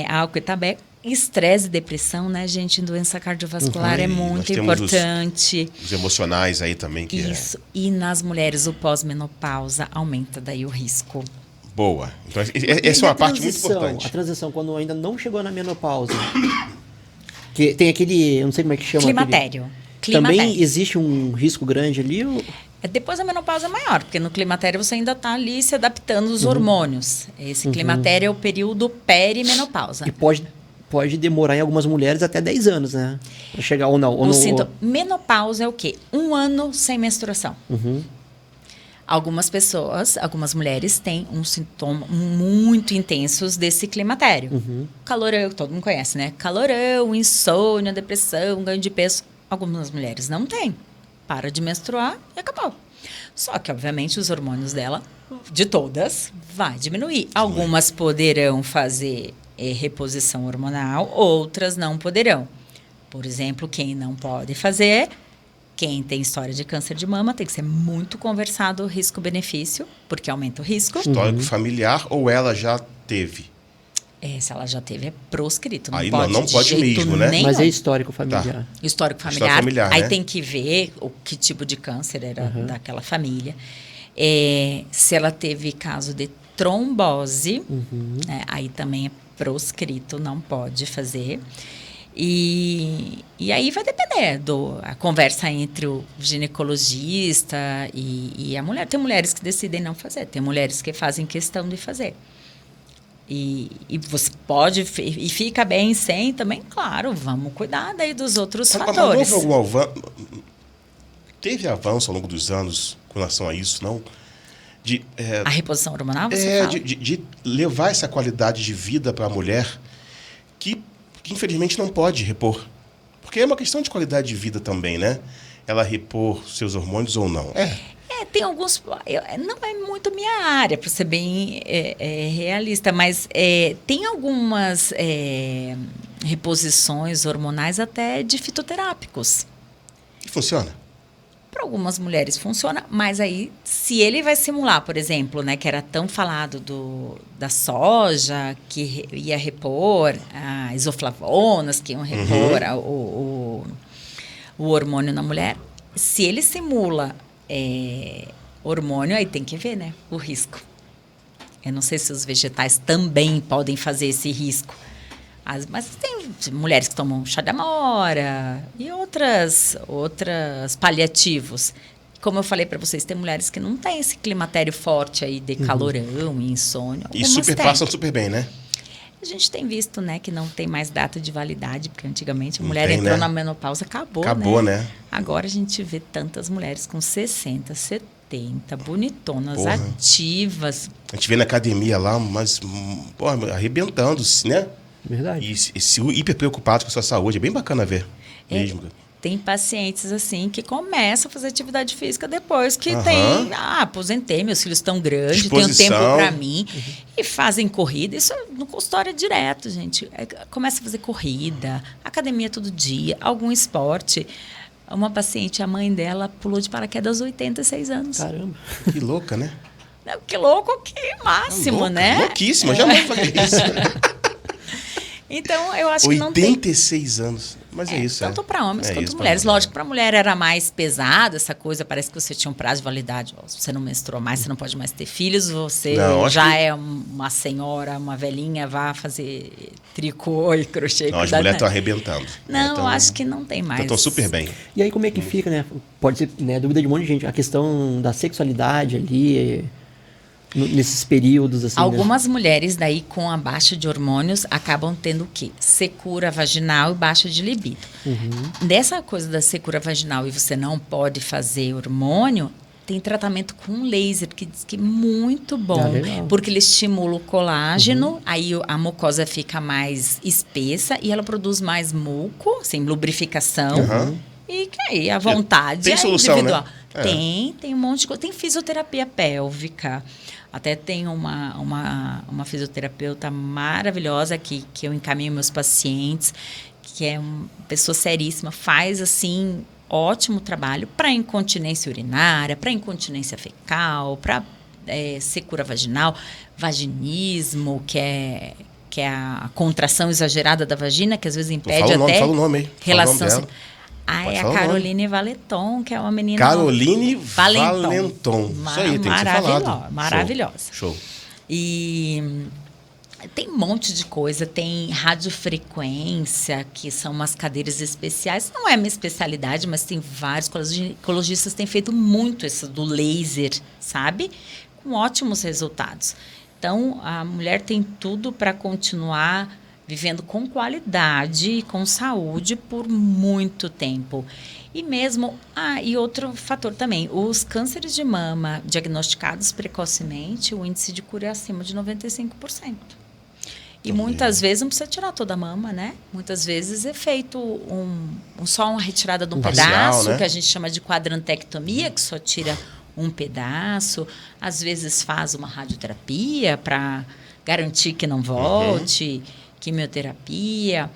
Álcool e tabaco. Estresse e depressão, né, gente? Doença cardiovascular é muito importante. Os emocionais aí também. Isso. E nas mulheres, o pós-menopausa aumenta daí o risco. Boa. Então, essa é uma parte muito A importante. transição, quando ainda não chegou na menopausa. Que tem aquele, eu não sei como é que chama. Climatério. Também existe um risco grande ali? Depois da menopausa é maior, porque no climatério você ainda está ali se adaptando aos hormônios. Esse climatério é o período perimenopausa. E pode demorar em algumas mulheres até 10 anos, né? Para chegar ou não. Menopausa é o quê? 1 ano sem menstruação. Algumas pessoas, algumas mulheres têm um sintoma muito intensos desse climatério. Calorão, todo mundo conhece, né? Calorão, insônia, depressão, ganho de peso. Algumas mulheres não têm. Para de menstruar e acabou. Só que, obviamente, os hormônios dela, de todas, vai diminuir. Algumas poderão fazer reposição hormonal, outras não poderão. Por exemplo, quem não pode fazer, quem tem história de câncer de mama, tem que ser muito conversado o risco-benefício, porque aumenta o risco. Histórico familiar ou ela já teve? Se ela já teve, é proscrito. Aí não não pode mesmo, né? Mas é histórico familiar. Tá. Histórico familiar. Aí tem que ver que tipo de câncer era daquela família. Se ela teve caso de trombose, aí também é proscrito, não pode fazer. E aí vai depender a conversa entre o ginecologista e a mulher. Tem mulheres que decidem não fazer, tem mulheres que fazem questão de fazer. E você pode, e fica bem sem também, claro, vamos cuidar daí dos outros fatores. Mas teve avanço ao longo dos anos com relação a isso, não? A reposição hormonal, você fala? De levar essa qualidade de vida para a mulher que infelizmente não pode repor. Porque é uma questão de qualidade de vida também, né? Ela repor seus hormônios ou não. Tem alguns... não é muito minha área, para ser bem realista, mas tem algumas reposições hormonais até de fitoterápicos. E funciona? Para algumas mulheres funciona, mas aí, se ele vai simular, por exemplo, né, que era tão falado da soja, que ia repor as isoflavonas, que iam repor o hormônio na mulher, se ele simula hormônio, aí tem que ver, né, o risco. Eu não sei se os vegetais também podem fazer esse risco. Mas tem mulheres que tomam chá de amora e outras paliativos. Como eu falei para vocês, tem mulheres que não têm esse climatério forte aí de calorão e insônia. E passam super bem, né? A gente tem visto, né, que não tem mais data de validade, porque antigamente a mulher tem, entrou né? na menopausa, acabou, né? Agora a gente vê tantas mulheres com 60, 70, bonitonas, ativas. A gente vê na academia lá, mas arrebentando-se, né? Verdade. E se hiper preocupado com a sua saúde. É bem bacana ver mesmo. Tem pacientes assim que começam a fazer atividade física depois que tem... aposentei, meus filhos estão grandes, tenho tempo para mim. E fazem corrida. Isso no consultório é direto, gente. Começa a fazer corrida, academia todo dia, algum esporte. Uma paciente, a mãe dela, pulou de paraquedas aos 86 anos. Caramba. Que louca, né? Que louco, que máximo, né? Louquíssima, jamais fazer isso. Então, eu acho que não tem... 86 anos. Mas é isso, tanto para homens quanto isso, mulheres. Lógico, para mulher era mais pesado essa coisa. Parece que você tinha um prazo de validade. Se você não menstruou mais, você não pode mais ter filhos. Você já é uma senhora, uma velhinha, vá fazer tricô e crochê. Não, as mulheres estão arrebentando. Não, eu acho que não tem mais. Estão super bem. E aí como é que fica, né? Pode ser, né, dúvida de um monte de gente. A questão da sexualidade ali... nesses períodos, assim, Algumas mulheres daí com a baixa de hormônios acabam tendo o quê? Secura vaginal e baixa de libido. Dessa coisa da secura vaginal e você não pode fazer hormônio, tem tratamento com laser, que diz que é muito bom. Porque ele estimula o colágeno, aí a mucosa fica mais espessa e ela produz mais muco, assim, lubrificação. E que aí a vontade tem solução, individual. Né? Tem um monte de coisa. Tem fisioterapia pélvica. Até tem uma fisioterapeuta maravilhosa que eu encaminho meus pacientes, que é uma pessoa seríssima, faz assim ótimo trabalho para incontinência urinária, para incontinência fecal, para secura vaginal, vaginismo, que é a contração exagerada da vagina, que às vezes impede fala o nome aí. Relação. É a Caroline Valeton, que é uma menina... Caroline Valenton. Isso aí, tem que ser falado. Maravilhosa. Show. E tem um monte de coisa. Tem radiofrequência, que são umas cadeiras especiais. Não é minha especialidade, mas tem vários ginecologistas que têm feito muito isso do laser, sabe? Com ótimos resultados. Então, a mulher tem tudo para continuar vivendo com qualidade e com saúde por muito tempo. E mesmo... e outro fator também. Os cânceres de mama diagnosticados precocemente, o índice de cura é acima de 95%. E muitas vezes não precisa tirar toda a mama, né? Muitas vezes é feito só uma retirada de um pedaço, né? Que a gente chama de quadrantectomia, que só tira um pedaço. Às vezes faz uma radioterapia para garantir que não volte... quimioterapia.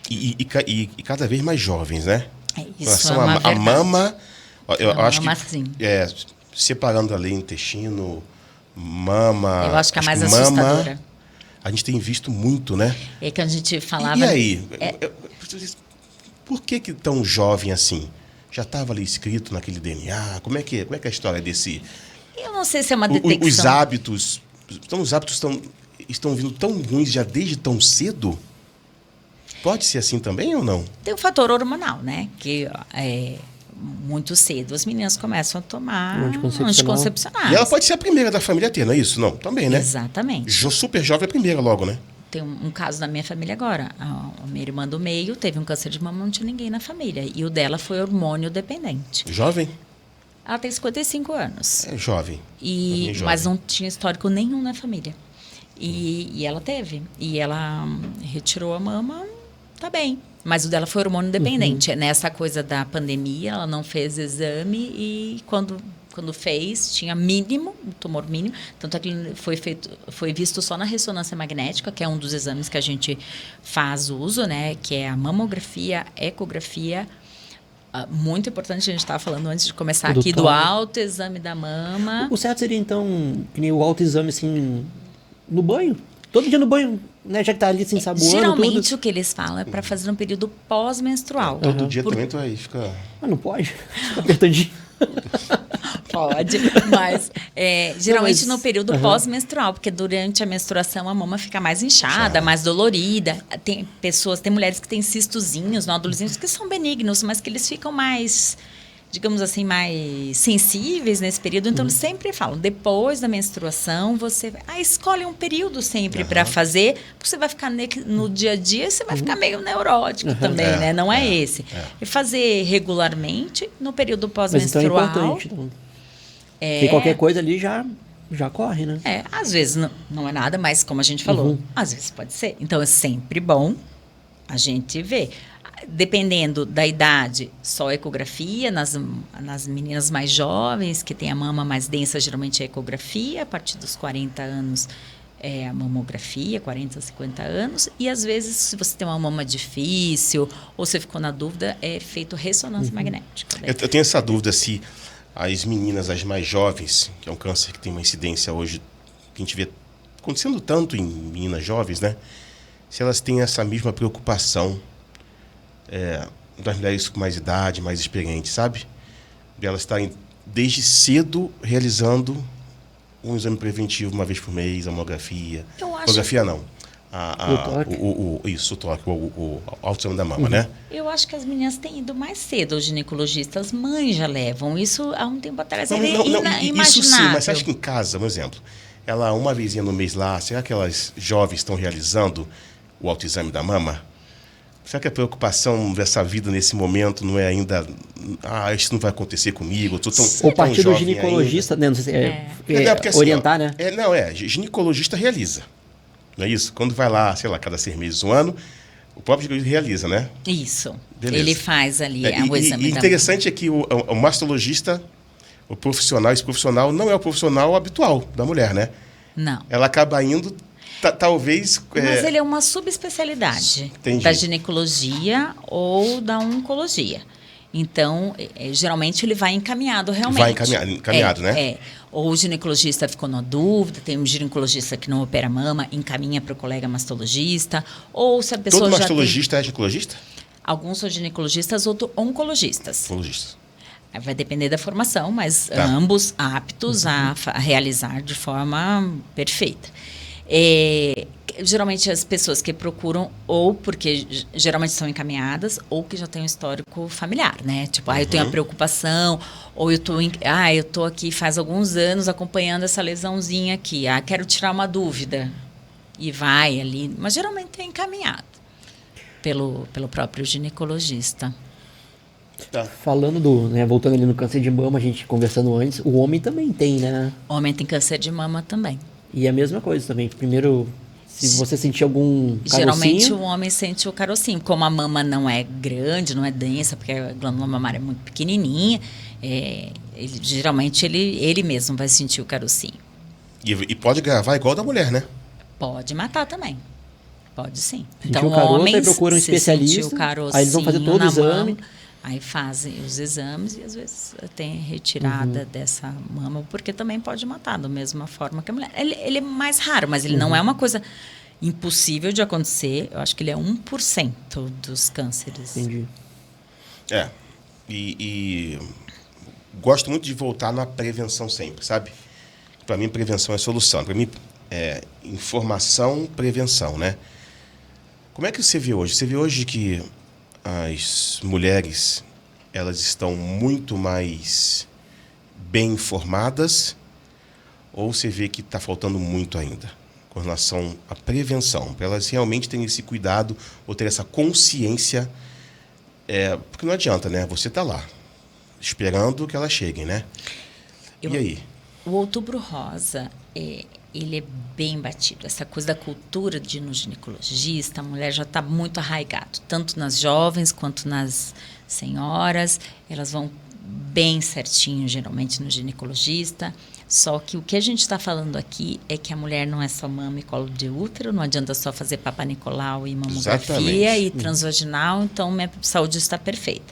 E cada vez mais jovens, né? Isso a mama, eu acho que sim. separando ali intestino, mama... Eu acho que é mais assustadora. A gente tem visto muito, né? É que a gente falava... E aí? Por que tão jovem assim? Já estava ali escrito naquele DNA? Como é que é a história desse... Eu não sei se é uma detecção. Os hábitos estão vindo tão ruins já desde tão cedo? Pode ser assim também ou não? Tem um fator hormonal, né? Que muito cedo as meninas começam a tomar anticoncepcionais. E ela pode ser a primeira da família a ter, não é isso? Não, também, né? Exatamente. Super jovem é a primeira logo, né? Tem um caso na minha família agora. A minha irmã do meio teve um câncer de mama, não tinha ninguém na família. E o dela foi hormônio dependente. Jovem? Ela tem 55 anos. É jovem. Mas não tinha histórico nenhum na família. E ela teve. E ela retirou a mama, tá bem. Mas o dela foi hormônio dependente. Nessa coisa da pandemia, ela não fez exame e quando fez, tinha mínimo, um tumor mínimo. Tanto é que ele foi visto só na ressonância magnética, que é um dos exames que a gente faz uso, né? Que é a mamografia, ecografia. Muito importante, a gente estava falando antes de começar aqui, do autoexame da mama. O certo seria, então, que nem o autoexame, assim, no banho? Todo dia no banho, né? Já que tá ali sem sabor. Geralmente tudo. O que eles falam é para fazer no período pós-menstrual. Todo dia também tu aí fica... Mas não pode? Fica apertandinho. Pode, mas geralmente no período pós-menstrual, porque durante a menstruação a mama fica mais inchada, mais dolorida. Tem mulheres que têm cistozinhos, nódulos que são benignos, mas que eles ficam mais, digamos assim, mais sensíveis nesse período. Então, eles sempre falam, depois da menstruação, você escolhe um período sempre para fazer, porque você vai ficar no dia a dia, você vai ficar meio neurótico também, né? Não é esse. E fazer regularmente no período pós-menstrual. Mas então é importante, então. Porque qualquer coisa ali já corre, né? Às vezes não é nada, mas como a gente falou, às vezes pode ser. Então, é sempre bom a gente ver. Dependendo da idade, só ecografia. Nas meninas mais jovens, que têm a mama mais densa, geralmente é ecografia. A partir dos 40 anos, é a mamografia, 40, 50 anos. E, às vezes, se você tem uma mama difícil ou você ficou na dúvida, é feito ressonância magnética. Eu tenho essa dúvida se as meninas, as mais jovens, que é um câncer que tem uma incidência hoje, que a gente vê acontecendo tanto em meninas jovens, né? se elas têm essa mesma preocupação das mulheres com mais idade, mais experientes, sabe? De elas estarem desde cedo realizando um exame preventivo uma vez por mês, a mamografia. Eu acho... Mamografia não. O toque. O autoexame da mama, né? Eu acho que as meninas têm ido mais cedo aos ginecologistas. As mães já levam. Isso há um tempo atrás era imaginável. Isso sim, mas você acha que em casa, por exemplo, ela uma vezinha no mês lá, será que elas jovens estão realizando o autoexame da mama? Será que a preocupação dessa vida nesse momento não é ainda... isso não vai acontecer comigo, eu tô tão Ou partir do jovem ginecologista, né? Não sei se Não, porque assim, orientar, né? Ginecologista realiza. Não é isso? Quando vai lá, sei lá, cada 6 meses, um ano, o próprio ginecologista realiza, né? Isso. Beleza. Ele faz ali o exame E da interessante é que o mastologista, esse profissional não é o profissional habitual da mulher, né? Não. Ela acaba indo, talvez... Mas ele é uma subespecialidade Entendi. da ginecologia ou da oncologia. Então, geralmente ele vai encaminhado realmente. Vai encaminhado, né? Ou o ginecologista ficou na dúvida, tem um ginecologista que não opera mama, encaminha para o colega mastologista. Ou se a pessoa Todo já mastologista é ginecologista? Alguns são ginecologistas, outros oncologistas. Oncologistas. Vai depender da formação, mas Tá. ambos aptos a realizar de forma perfeita. Geralmente as pessoas que procuram, ou porque geralmente são encaminhadas, ou que já tem um histórico familiar, né? Tipo, eu tenho a preocupação, ou eu tô aqui faz alguns anos acompanhando essa lesãozinha aqui, quero tirar uma dúvida. E vai ali, mas geralmente é encaminhado pelo próprio ginecologista. Tá. Falando né, voltando ali no câncer de mama, a gente conversando antes, o homem também tem, né? Homem tem câncer de mama também. E é a mesma coisa também. Primeiro, se você sentir algum carocinho... Geralmente o homem sente o carocinho. Como a mama não é grande, não é densa, porque a glândula mamária é muito pequenininha, geralmente ele mesmo vai sentir o carocinho. E pode gravar igual da mulher, né? Pode matar também. Pode sim. Sentiu o caroço, aí procura um se especialista, sentiu o carocinho aí eles vão fazer todo o na exame. mama, aí fazem os exames e às vezes tem retirada dessa mama, porque também pode matar da mesma forma que a mulher. Ele é mais raro, mas ele não é uma coisa impossível de acontecer. Eu acho que ele é 1% dos cânceres. Entendi. E gosto muito de voltar na prevenção sempre, sabe? Para mim, prevenção é solução. Para mim, informação, prevenção, né? Como é que você vê hoje? Você vê hoje que as mulheres, elas estão muito mais bem informadas, ou você vê que está faltando muito ainda com relação à prevenção, para elas realmente terem esse cuidado ou ter essa consciência, porque não adianta, né? Você está lá, esperando que elas cheguem, né? E aí? O Outubro Rosa, ele é bem batido. Essa coisa da cultura de ir no ginecologista, a mulher já está muito arraigado, tanto nas jovens quanto nas senhoras. Elas vão bem certinho, geralmente, no ginecologista. Só que o que a gente está falando aqui é que a mulher não é só mama e colo de útero, não adianta só fazer Papa Nicolau e mamografia. Exatamente. E transvaginal, então minha saúde está perfeita.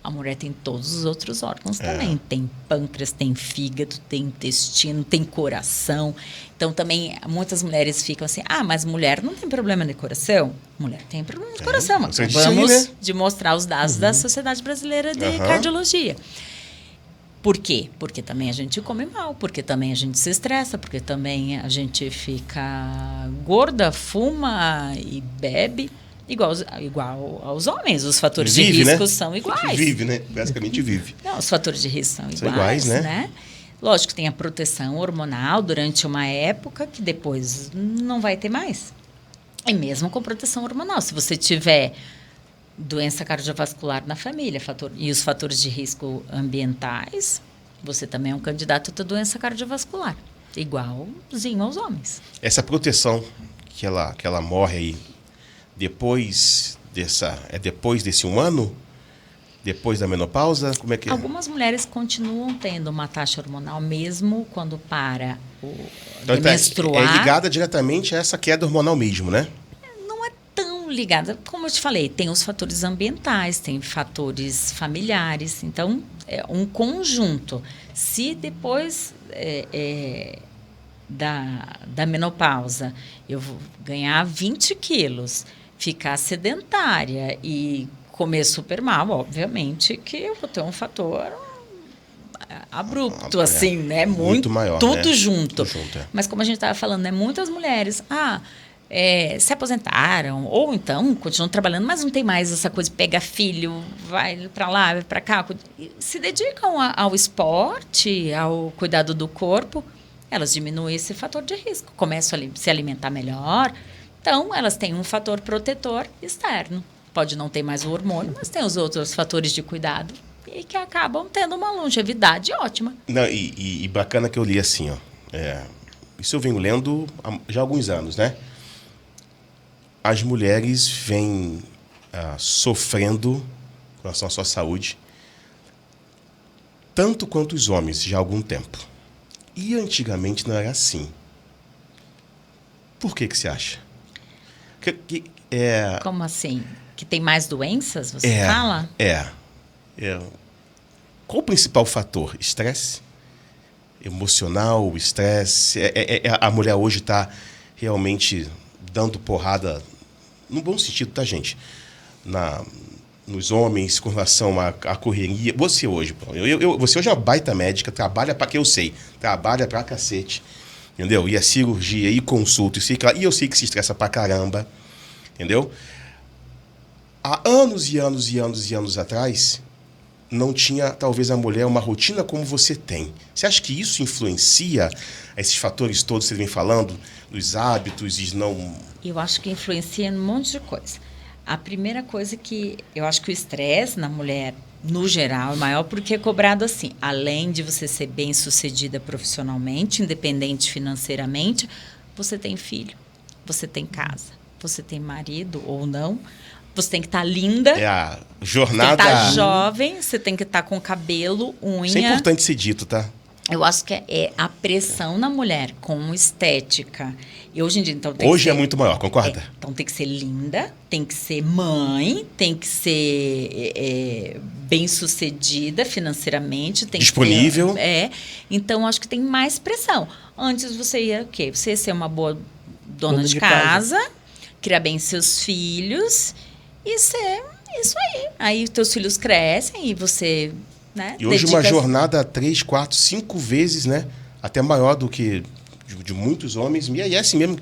A mulher tem todos os outros órgãos também. Tem pâncreas, tem fígado, tem intestino, tem coração. Então, também, muitas mulheres ficam assim, mas mulher não tem problema de coração? Mulher tem problema de coração. Mas vamos demonstrar os dados da Sociedade Brasileira de Cardiologia. Por quê? Porque também a gente come mal, porque também a gente se estressa, porque também a gente fica gorda, fuma e bebe. Igual aos homens, os fatores de risco são iguais. Vive, né? Basicamente vive. Não, os fatores de risco são iguais, né? Lógico que tem a proteção hormonal durante uma época que depois não vai ter mais. E mesmo com proteção hormonal, se você tiver doença cardiovascular na família e os fatores de risco ambientais, você também é um candidato a ter doença cardiovascular, igualzinho aos homens. Essa proteção que ela morre aí, depois desse 1 ano? Depois da menopausa? Como é que é? Algumas mulheres continuam tendo uma taxa hormonal mesmo quando para Então, de menstruar. É ligada diretamente a essa queda hormonal mesmo, né? Não é tão ligada. Como eu te falei, tem os fatores ambientais, tem fatores familiares. Então, é um conjunto. Se depois da menopausa, eu vou ganhar 20 quilos, ficar sedentária e comer super mal, obviamente que eu vou ter um fator abrupto, assim, né? Muito maior, tudo né? junto. Tudo junto, é. Mas como a gente estava falando, né? Muitas mulheres, se aposentaram, ou então continuam trabalhando, mas não tem mais essa coisa de pegar filho, vai para lá, vai para cá, se dedicam ao esporte, ao cuidado do corpo, elas diminuem esse fator de risco, começam a se alimentar melhor, então elas têm um fator protetor externo. Pode não ter mais o hormônio, mas tem os outros fatores de cuidado e que acabam tendo uma longevidade ótima. Não, e bacana que eu li assim, ó. Isso eu venho lendo já há alguns anos, né? As mulheres vêm sofrendo com relação à sua saúde tanto quanto os homens já há algum tempo. E antigamente não era assim. Por que você acha? Como assim? Que tem mais doenças, você fala? Qual o principal fator? Estresse? Emocional, estresse? A mulher hoje está realmente dando porrada, no bom sentido, tá, gente? Nos homens, com relação à correria. Você hoje, você hoje é uma baita médica, trabalha para que eu sei. Trabalha pra cacete, entendeu? E a cirurgia, e consulta, e eu sei que se estressa pra caramba, entendeu? Há anos e anos e anos e anos atrás, não tinha, talvez, a mulher uma rotina como você tem. Você acha que isso influencia esses fatores todos que você vem falando, dos hábitos e não... Eu acho que influencia em um monte de coisa. A primeira coisa que eu acho que o estresse na mulher, no geral, é maior porque é cobrado assim. Além de você ser bem-sucedida profissionalmente, independente financeiramente, você tem filho, você tem casa, você tem marido ou não. Você tem que estar linda. É a jornada... Você tem que estar jovem, você tem que estar com cabelo, unha. Isso é importante ser dito, tá? Eu acho que é a pressão na mulher com estética. E hoje em dia, então, hoje é muito maior, concorda? Então tem que ser linda, tem que ser mãe, tem que ser bem-sucedida financeiramente. Tem disponível. Então, acho que tem mais pressão. Antes você ia o quê? Você ia ser uma boa dona de casa, criar bem seus filhos... E ser isso aí. Aí os teus filhos crescem e você, né? E hoje uma jornada 3, 4, 5 vezes, né? Até maior do que de muitos homens. E é assim mesmo.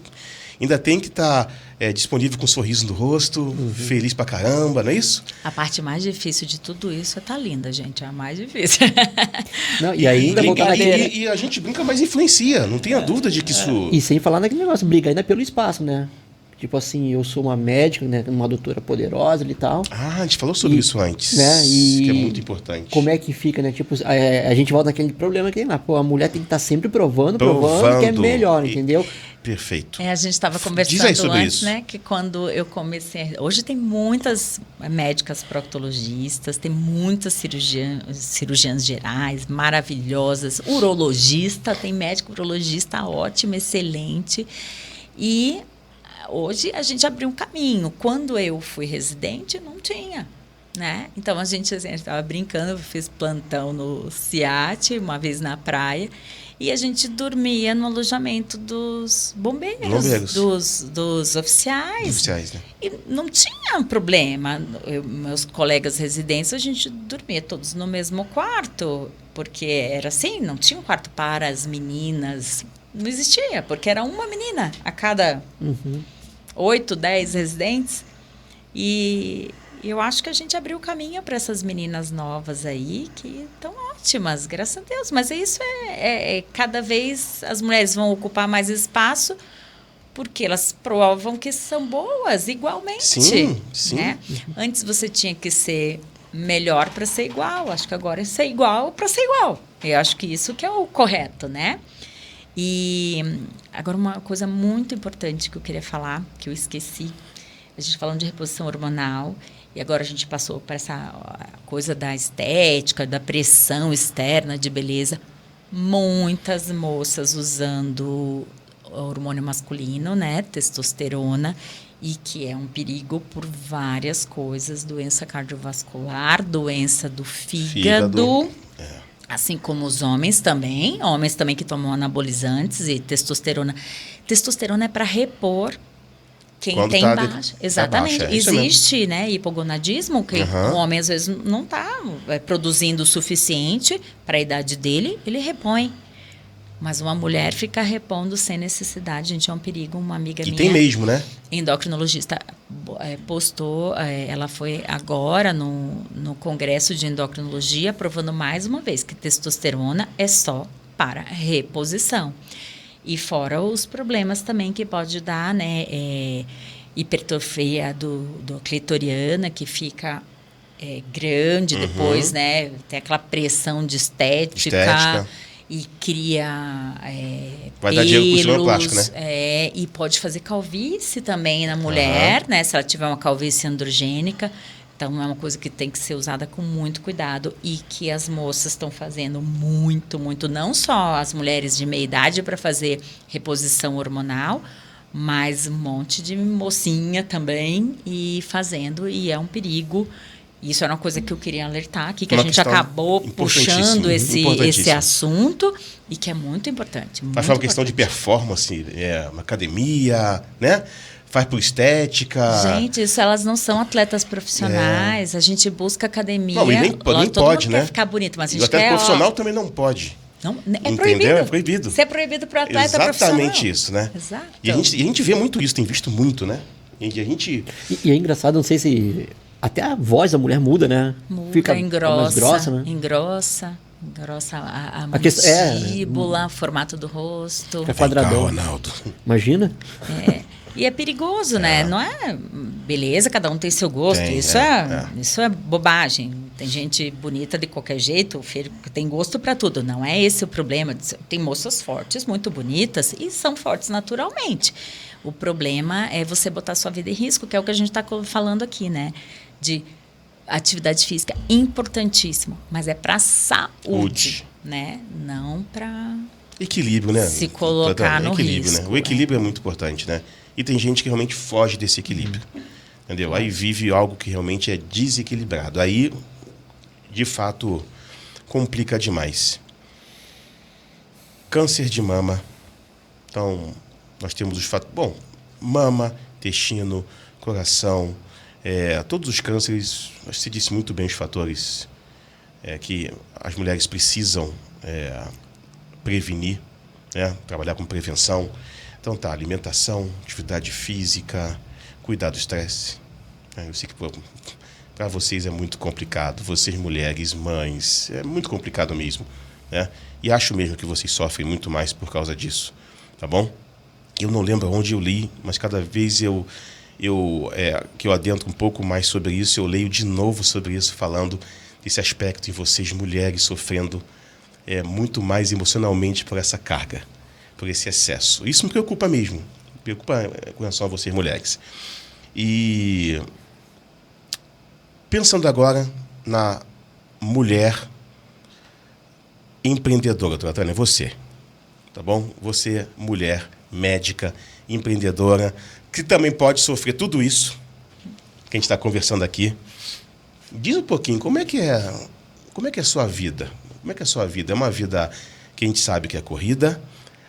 Ainda tem que estar disponível com um sorriso no rosto, feliz pra caramba, não é isso? A parte mais difícil de tudo isso é estar linda, gente. É a mais difícil. Não, e aí ainda voltar e a gente brinca, mas influencia. Não tenha dúvida de que isso... E sem falar naquele negócio, briga ainda pelo espaço, né? Tipo assim, eu sou uma médica, né, uma doutora poderosa e tal. Ah, a gente falou sobre isso antes, né, que é muito importante. Como é que fica, né? Tipo, a gente volta naquele problema que tem lá. Pô, a mulher tem que estar sempre provando que é melhor, entendeu? Perfeito. A gente estava conversando antes, isso. Né? Que quando eu comecei... Hoje tem muitas médicas proctologistas, tem muitas cirurgiãs gerais maravilhosas, urologista, tem médico urologista ótimo, excelente. E... hoje a gente abriu um caminho. Quando eu fui residente, não tinha, né? Então a gente estava brincando, eu fiz plantão no CIAT, uma vez na praia, e a gente dormia no alojamento dos bombeiros. Dos oficiais. Né? E não tinha problema. Meus colegas residentes, a gente dormia todos no mesmo quarto, porque era assim, não tinha um quarto para as meninas. Não existia, porque era uma menina a cada 8, 10 residentes. E eu acho que a gente abriu o caminho para essas meninas novas aí, que estão ótimas, graças a Deus. Mas isso cada vez as mulheres vão ocupar mais espaço, porque elas provam que são boas igualmente. Sim. Né? Antes você tinha que ser melhor para ser igual. Acho que agora é ser igual para ser igual. Eu acho que isso que é o correto, né? E agora uma coisa muito importante que eu queria falar, que eu esqueci. A gente falando de reposição hormonal, e agora a gente passou para essa coisa da estética, da pressão externa de beleza. Muitas moças usando hormônio masculino, né, testosterona, e que é um perigo por várias coisas, doença cardiovascular, doença do fígado. Assim como os homens também que tomam anabolizantes e testosterona. Testosterona é para repor quem Quando tem tá baixa. Exatamente. baixa, é isso mesmo. Existe, né, hipogonadismo, que o homem às vezes não está produzindo o suficiente para a idade dele, ele repõe. Mas uma mulher fica repondo sem necessidade, gente, é um perigo. Uma amiga minha, tem mesmo, né? endocrinologista, postou, ela foi agora no Congresso de Endocrinologia, provando mais uma vez que testosterona é só para reposição. E fora os problemas também que pode dar, né? Hipertrofia do clitoriana, que fica grande depois, né? Tem aquela pressão de estética. E cria vai dar dinheiro pro cirurgião pelos, plástico, né? E pode fazer calvície também na mulher, né? Se ela tiver uma calvície androgênica. Então, é uma coisa que tem que ser usada com muito cuidado e que as moças estão fazendo muito, muito. Não só as mulheres de meia idade para fazer reposição hormonal, mas um monte de mocinha também e fazendo. E é um perigo. Isso era uma coisa que eu queria alertar aqui, que a gente acabou puxando esse assunto e que é muito importante. Mas foi uma questão de performance, uma academia, né? Faz por estética. Gente, isso elas não são atletas profissionais. A gente busca academia. Não, e nem pode, né? Quer ficar bonito, mas a gente o atleta quer, profissional também não pode. Não, é entendeu? proibido. É proibido. Isso é proibido para o atleta profissional. Exatamente isso, né? Exato. E a gente vê muito isso, tem visto muito, né? E a gente... E é engraçado, não sei se... Até a voz da mulher muda, né? Muda, fica engrossa, mais grossa, né? Engrossa a mandíbula, o formato do rosto. Fica quadradão. Ronaldo. Imagina? E é perigoso, né? Não é... Beleza, cada um tem seu gosto. Isso é bobagem. Tem gente bonita de qualquer jeito, tem gosto para tudo. Não é esse o problema. Tem moças fortes, muito bonitas, e são fortes naturalmente. O problema é você botar sua vida em risco, que é o que a gente está falando aqui, né? De atividade física importantíssimo, mas é para saúde, né? Não para equilíbrio, né? Se colocar no risco. Né? O equilíbrio é muito importante, né? E tem gente que realmente foge desse equilíbrio, entendeu? Aí vive algo que realmente é desequilibrado. Aí, de fato, complica demais. Câncer de mama. Então, nós temos os fatores... Bom, mama, intestino, coração... todos os cânceres, você disse muito bem os fatores que as mulheres precisam prevenir, né? Trabalhar com prevenção. Então tá, alimentação, atividade física, cuidar do estresse. Eu sei que para vocês é muito complicado, vocês mulheres, mães, é muito complicado mesmo, né? E acho mesmo que vocês sofrem muito mais por causa disso, tá bom? Eu não lembro onde eu li, mas cada vez que eu adentro um pouco mais sobre isso, eu leio de novo sobre isso, falando desse aspecto em vocês, mulheres, sofrendo muito mais emocionalmente por essa carga, por esse excesso. Isso me preocupa mesmo, me preocupa com relação a vocês, mulheres. E pensando agora na mulher empreendedora, doutora Tânia, você, tá bom? Você, mulher, médica, empreendedora, que também pode sofrer tudo isso que a gente está conversando aqui. Diz um pouquinho, como é que é a sua vida? Como é que é a sua vida? É uma vida que a gente sabe que é corrida,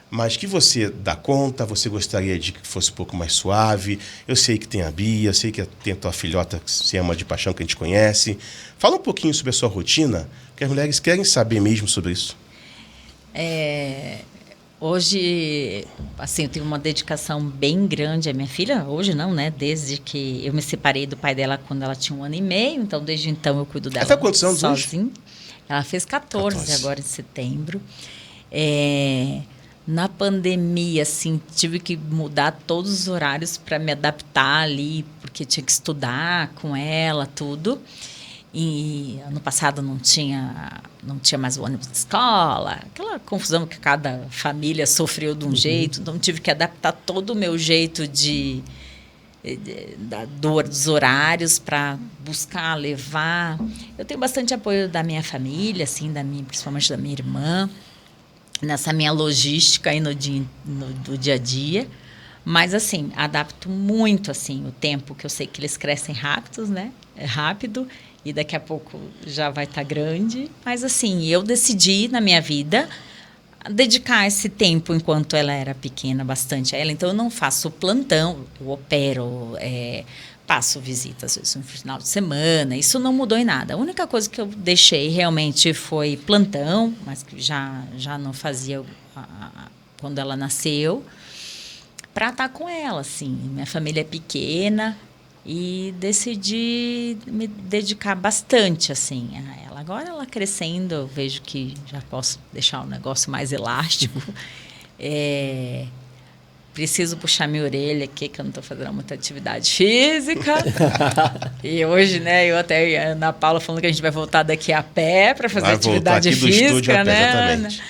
mas que você dá conta, você gostaria de que fosse um pouco mais suave. Eu sei que tem a Bia, eu sei que tem a tua filhota que se ama de paixão, que a gente conhece. Fala um pouquinho sobre a sua rotina, que as mulheres querem saber mesmo sobre isso. Hoje, assim, eu tenho uma dedicação bem grande à minha filha. Hoje não, né? Desde que eu me separei do pai dela quando ela tinha 1 ano e meio. Então, desde então, eu cuido dela até quantos anos sozinha. Hoje? Ela fez 14 agora em setembro. Na pandemia, assim, tive que mudar todos os horários para me adaptar ali, porque tinha que estudar com ela, tudo. E ano passado não tinha mais o ônibus de escola, aquela confusão que cada família sofreu de um jeito, então tive que adaptar todo o meu jeito dos horários para buscar, levar. Eu tenho bastante apoio da minha família, assim, principalmente da minha irmã, nessa minha logística aí do dia a dia. Mas, assim, adapto muito, assim, o tempo, que eu sei que eles crescem rápido, né? Rápido. e daqui a pouco já vai estar grande. Mas assim, eu decidi na minha vida dedicar esse tempo enquanto ela era pequena bastante a ela. Então, eu não faço plantão, eu opero, passo visitas, às vezes, no final de semana. Isso não mudou em nada. A única coisa que eu deixei realmente foi plantão, mas que já não fazia quando ela nasceu, para estar com ela, assim. Minha família é pequena e decidi me dedicar bastante, assim, a ela. Agora, ela crescendo, eu vejo que já posso deixar o negócio mais elástico. Preciso puxar minha orelha aqui, que eu não estou fazendo muita atividade física. E hoje, né, eu até e a Ana Paula falando que a gente vai voltar daqui a pé para fazer atividade aqui do estúdio física, a pé, né? exatamente.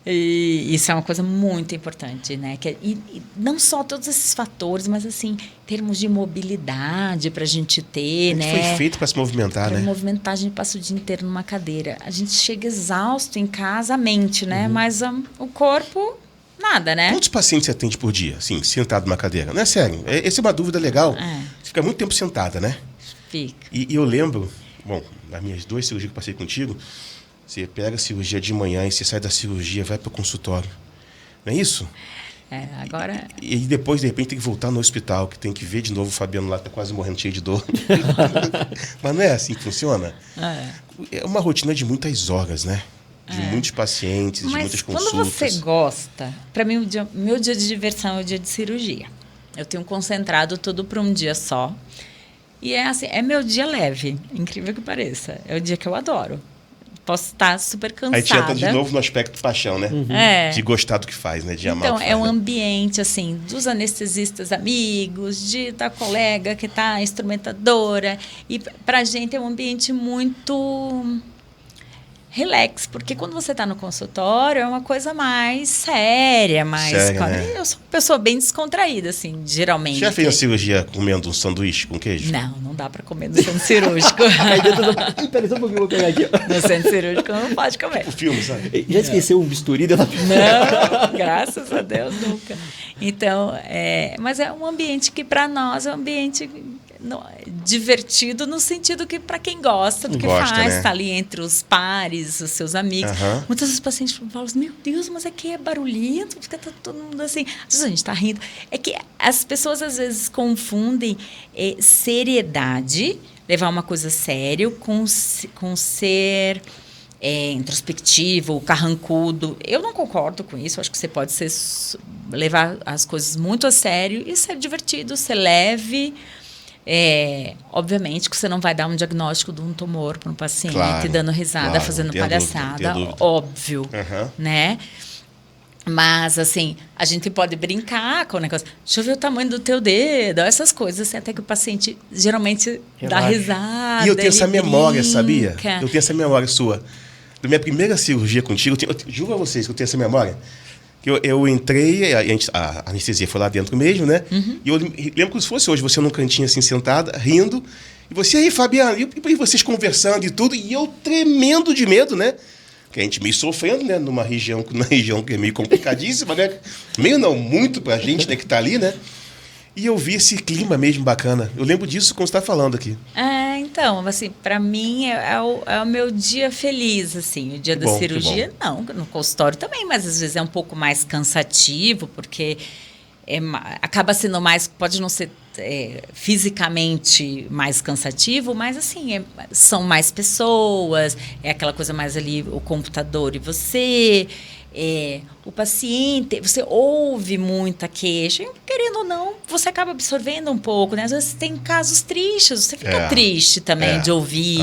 E isso é uma coisa muito importante, né? E não só todos esses fatores, mas assim, em termos de mobilidade para a gente ter, A gente né? foi feito para se movimentar, Para né? movimentar, a gente passa o dia inteiro numa cadeira. A gente chega exausto em casa, a mente, né? Mas o corpo, nada, né? Quantos pacientes você atende por dia, assim, sentado numa cadeira? Não é sério. Essa é uma dúvida legal. Você fica muito tempo sentada, né? Fica. E eu lembro, bom, nas minhas 2 cirurgias que eu passei contigo, você pega a cirurgia de manhã e você sai da cirurgia, vai para o consultório. Não é isso? Agora... E depois, de repente, tem que voltar no hospital, que tem que ver de novo o Fabiano lá, tá quase morrendo, cheio de dor. Mas não é assim que funciona? É uma rotina de muitas horas, né? De muitos pacientes, de muitas consultas. Quando você gosta... Para mim, meu dia de diversão é o dia de cirurgia. Eu tenho concentrado tudo para um dia só. E é assim, é meu dia leve, incrível que pareça. É o dia que eu adoro. Posso estar super cansada. Aí te entra de novo no aspecto paixão, né? De gostar do que faz, né? De amar o que faz. Então, é um ambiente, assim, dos anestesistas amigos, da colega que está instrumentadora. E para a gente é um ambiente muito relax, porque quando você está no consultório é uma coisa mais séria, mais... né? Eu sou uma pessoa bem descontraída, assim, geralmente. Você já fez a cirurgia comendo um sanduíche com queijo? Não dá para comer no centro cirúrgico. Aí dentro do... Peraí, só um pouquinho, vou pegar aqui. No centro cirúrgico não pode comer. O filme, sabe? Já esqueceu um bisturi dela? Não, graças a Deus, nunca. Então, mas é um ambiente que para nós é um ambiente divertido no sentido que para quem gosta do que faz, né? está ali entre os pares, os seus amigos. Muitas vezes os pacientes falam assim, meu Deus, mas aqui é barulhento, fica todo mundo assim. Às vezes a gente está rindo. É que as pessoas às vezes confundem seriedade, levar uma coisa sério, com ser... introspectivo, carrancudo. Eu não concordo com isso. Eu acho que você pode levar as coisas muito a sério e ser divertido, ser leve. Obviamente que você não vai dar um diagnóstico de um tumor para um paciente, dando risada, fazendo palhaçada. Óbvio, né? Mas, assim, a gente pode brincar com o negócio. Deixa eu ver o tamanho do teu dedo, essas coisas, assim, até que o paciente geralmente dá risada. E eu tenho essa memória, brinca. sabia? Eu tenho essa memória sua. Da minha primeira cirurgia contigo, eu juro a vocês que eu tenho essa memória. Eu entrei, a anestesia foi lá dentro mesmo, né? E eu lembro como se fosse hoje, você num cantinho assim, sentada, rindo. E você aí, Fabiano, e vocês conversando e tudo. E eu tremendo de medo, né? Que a gente meio sofrendo, né? Numa região que é meio complicadíssima, né? Meio não, muito pra gente, né? Que tá ali, né? E eu vi esse clima mesmo bacana. Eu lembro disso como você está falando aqui. Então, assim, para mim é o meu dia feliz, assim. O dia da cirurgia, não. No consultório também, mas às vezes é um pouco mais cansativo, porque acaba sendo mais... Pode não ser fisicamente mais cansativo, mas, assim, são mais pessoas, é aquela coisa mais ali, o computador e você... o paciente, você ouve muita queixa, e, querendo ou não, você acaba absorvendo um pouco, né? Às vezes tem casos tristes, você fica triste também de ouvir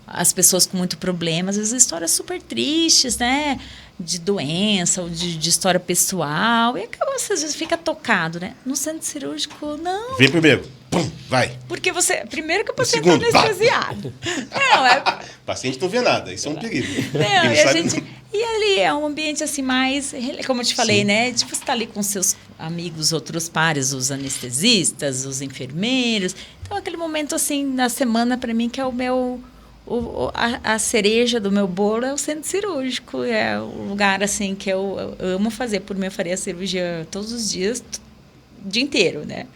as pessoas com muito problema, às vezes histórias super tristes, né? De doença ou de história pessoal, e acaba, às vezes fica tocado, né? No centro cirúrgico, não. Vem primeiro, pum, vai. Porque primeiro que o paciente está anestesiado. O paciente não vê nada, isso é um perigo. E ali é um ambiente assim mais, como eu te falei, né? Tipo, você está ali com seus amigos, outros pares, os anestesistas, os enfermeiros. Então, aquele momento assim na semana para mim que é o meu a cereja do meu bolo é o centro cirúrgico, é o lugar assim que eu amo fazer. Por mim, eu faria a cirurgia todos os dias, o dia inteiro, né?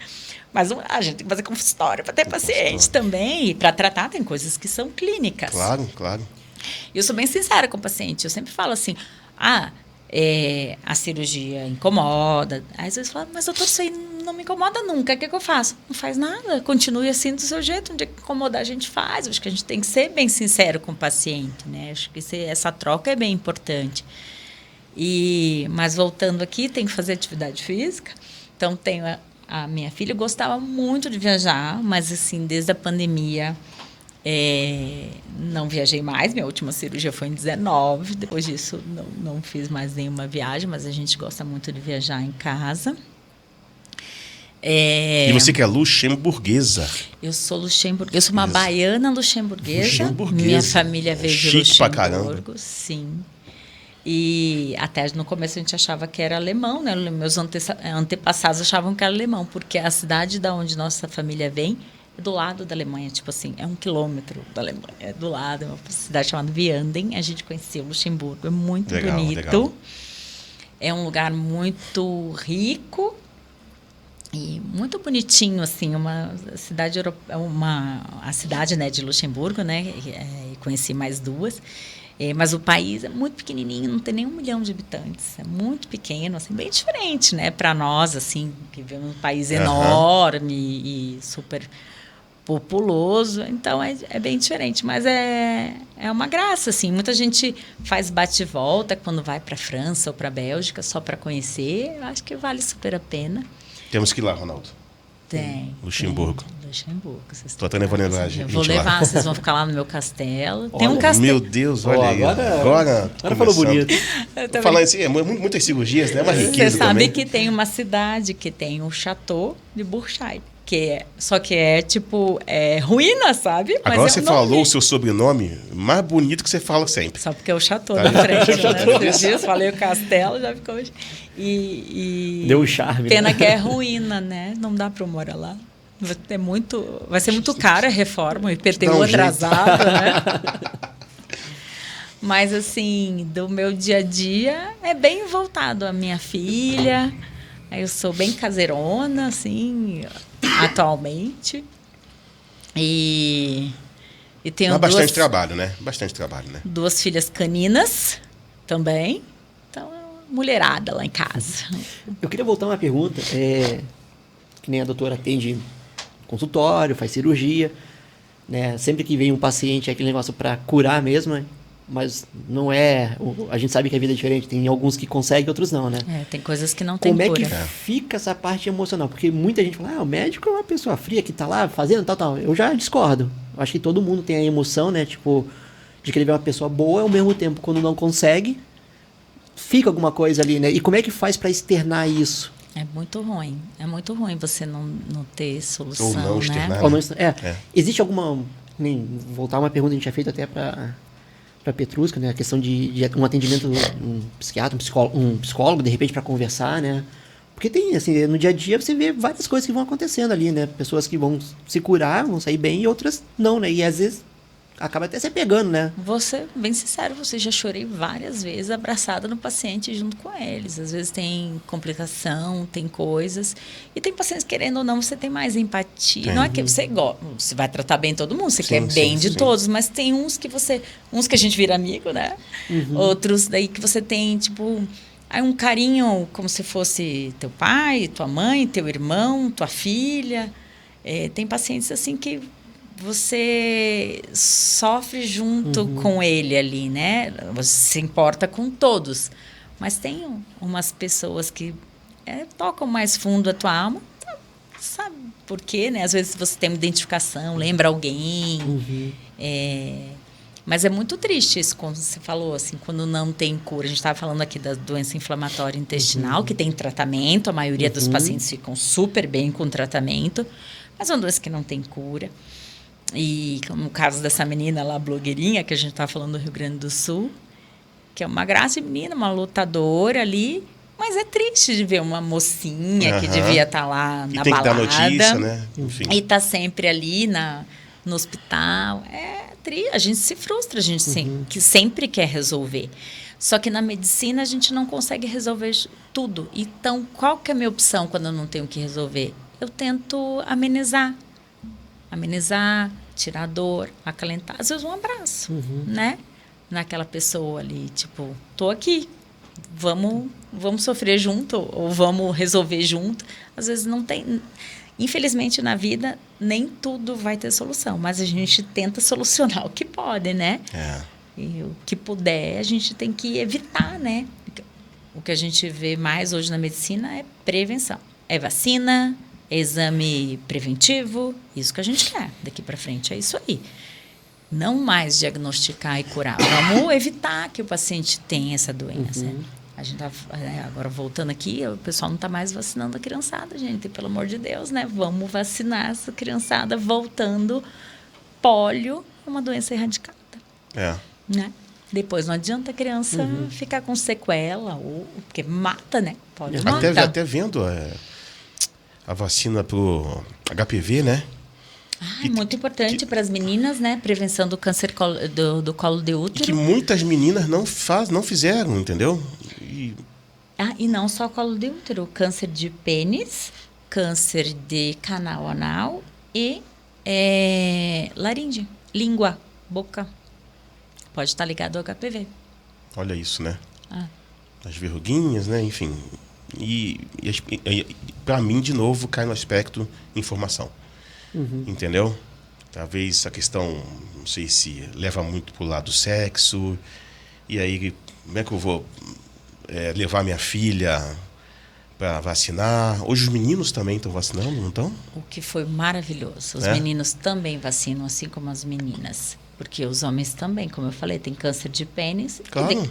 Mas a gente tem que fazer consultório para ter paciente também. E para tratar, tem coisas que são clínicas. Claro, claro. Eu sou bem sincera com o paciente. Eu sempre falo assim, a cirurgia incomoda. Aí às vezes fala, mas doutor, isso aí não me incomoda nunca. O que eu faço? Não faz nada. Continue assim do seu jeito. Onde incomodar, a gente faz. Eu acho que a gente tem que ser bem sincero com o paciente, né? Acho que essa troca é bem importante. Mas voltando aqui, tem que fazer atividade física. Então, tenho a minha filha gostava muito de viajar, mas assim, desde a pandemia... não viajei mais, minha última cirurgia foi em 19, depois disso não fiz mais nenhuma viagem, mas a gente gosta muito de viajar em casa. E você que é luxemburguesa. Eu sou luxemburguesa, eu sou uma baiana luxemburguesa. Luxemburguesa. Minha família veio de Chique Luxemburgo, pra caramba. sim. E até no começo a gente achava que era alemão, né? Meus antepassados achavam que era alemão, porque a cidade da onde nossa família vem é do lado da Alemanha, tipo assim, é 1 quilômetro da Alemanha, é do lado, é uma cidade chamada Vianden. A gente conheceu Luxemburgo, é muito bonito. Legal. É um lugar muito rico e muito bonitinho, assim, uma cidade a cidade, né, de Luxemburgo, né? Conheci mais 2. Mas o país é muito pequenininho, não tem nem 1 milhão de habitantes. É muito pequeno, assim, bem diferente, né, para nós, assim, que vivemos num país enorme e super populoso. Então, é bem diferente. Mas é uma graça, assim. Muita gente faz bate-volta quando vai para a França ou para a Bélgica só para conhecer. Eu acho que vale super a pena. Temos que ir lá, Ronaldo. Tem. Luxemburgo. Luxemburgo. Estou até levando a Eu vou levar, vocês vão ficar lá no meu castelo. Tem um castelo. Meu Deus, olha aí. Agora falou bonito. Falando assim, muitas cirurgias, né? Uma riqueza. Você sabe também. que tem uma cidade que tem o Château de Bourgogne, só que tipo, ruína, sabe? Mas agora você falou o seu sobrenome mais bonito que você fala sempre. Só porque é o Château da frente, né? Esses dias falei o castelo, já ficou... Deu um charme. Pena né? que é ruína, né? Não dá para morar lá. Vai ser muito cara a reforma, o IPTU atrasado, né? Mas, assim, do meu dia a dia, é bem voltado à minha filha. Eu sou bem caseirona, assim, atualmente. E tenho bastante trabalho, né? Bastante trabalho, né? 2 filhas caninas também. Então, é uma mulherada lá em casa. Eu queria voltar uma pergunta. Que nem a doutora atende consultório, faz cirurgia, né? Sempre que vem um paciente é aquele negócio para curar mesmo, né? Mas não é... A gente sabe que a vida é diferente. Tem alguns que conseguem, outros não, né? Tem coisas que não tem cura. Como é que fica essa parte emocional? Porque muita gente fala, o médico é uma pessoa fria que tá lá fazendo tal. Eu já discordo. Eu acho que todo mundo tem a emoção, né? Tipo, de querer ver uma pessoa boa, ao mesmo tempo, quando não consegue, fica alguma coisa ali, né? E como é que faz para externar isso? É muito ruim você não ter solução, ou não externar, né? Existe alguma... voltar uma pergunta que a gente tinha feito até para Petrusca, né? A questão de um atendimento, um psiquiatra, um psicólogo, de repente, para conversar, né? Porque tem, assim, no dia a dia você vê várias coisas que vão acontecendo ali, né? Pessoas que vão se curar, vão sair bem, e outras não, né? E às vezes acaba até se pegando, né? Bem sincero, você já chorei várias vezes abraçada no paciente junto com eles. Às vezes tem complicação, tem coisas. E tem pacientes, querendo ou não, você tem mais empatia. Não é que você vai tratar bem todo mundo, você quer bem de todos, mas tem uns que a gente vira amigo, né? Outros daí que você tem, tipo, um carinho como se fosse teu pai, tua mãe, teu irmão, tua filha. Tem pacientes assim que você sofre junto com ele ali, né? Você se importa com todos. Mas tem umas pessoas que tocam mais fundo a tua alma. Sabe por quê, né? Às vezes você tem uma identificação, lembra alguém. Mas é muito triste isso, quando você falou, assim, quando não tem cura. A gente estava falando aqui da doença inflamatória intestinal, que tem tratamento. A maioria dos pacientes ficam super bem com o tratamento. Mas é uma doença que não tem cura. E no caso dessa menina lá, blogueirinha, que a gente está falando do Rio Grande do Sul, que é uma graça de menina, uma lutadora ali, mas é triste de ver uma mocinha que devia estar lá na balada. E tem que dar notícia, né? Enfim. E está sempre ali no hospital. A gente se frustra, a gente que sempre quer resolver. Só que na medicina a gente não consegue resolver tudo. Então, qual que é a minha opção quando eu não tenho que resolver? eu tento amenizar. Amenizar, tirar a dor, acalentar. Às vezes um abraço, né? Naquela pessoa ali, tipo, tô aqui. Vamos sofrer junto ou vamos resolver junto. Às vezes não tem... Infelizmente, na vida, nem tudo vai ter solução. Mas a gente tenta solucionar o que pode, né? E o que puder, a gente tem que evitar, né? O que a gente vê mais hoje na medicina é prevenção. É vacina, é exame preventivo, isso que a gente quer. Daqui para frente é isso aí. Não mais diagnosticar e curar. Vamos evitar que o paciente tenha essa doença. A gente tá, agora voltando aqui, o pessoal não está mais vacinando a criançada, gente. Pelo amor de Deus, né? Vamos vacinar essa criançada voltando. Pólio é uma doença erradicada. Né? Depois não adianta a criança ficar com sequela, porque mata, né? Pode matar. Até vendo a vacina pro HPV, né? Muito importante para as meninas, né? Prevenção do câncer do colo de útero. E que muitas meninas não fizeram, entendeu? E não só colo de útero, câncer de pênis, câncer de canal anal e laringe, língua, boca. Pode estar ligado ao HPV. Olha isso, né? As verruguinhas, né? Enfim. E para mim, de novo, cai no aspecto informação. Entendeu? Talvez a questão, não sei se leva muito pro lado do sexo. E aí, como é que eu vou levar minha filha para vacinar? Hoje os meninos também estão vacinando, não estão? O que foi maravilhoso. Os meninos também vacinam, assim como as meninas. Porque os homens também, como eu falei, tem câncer de pênis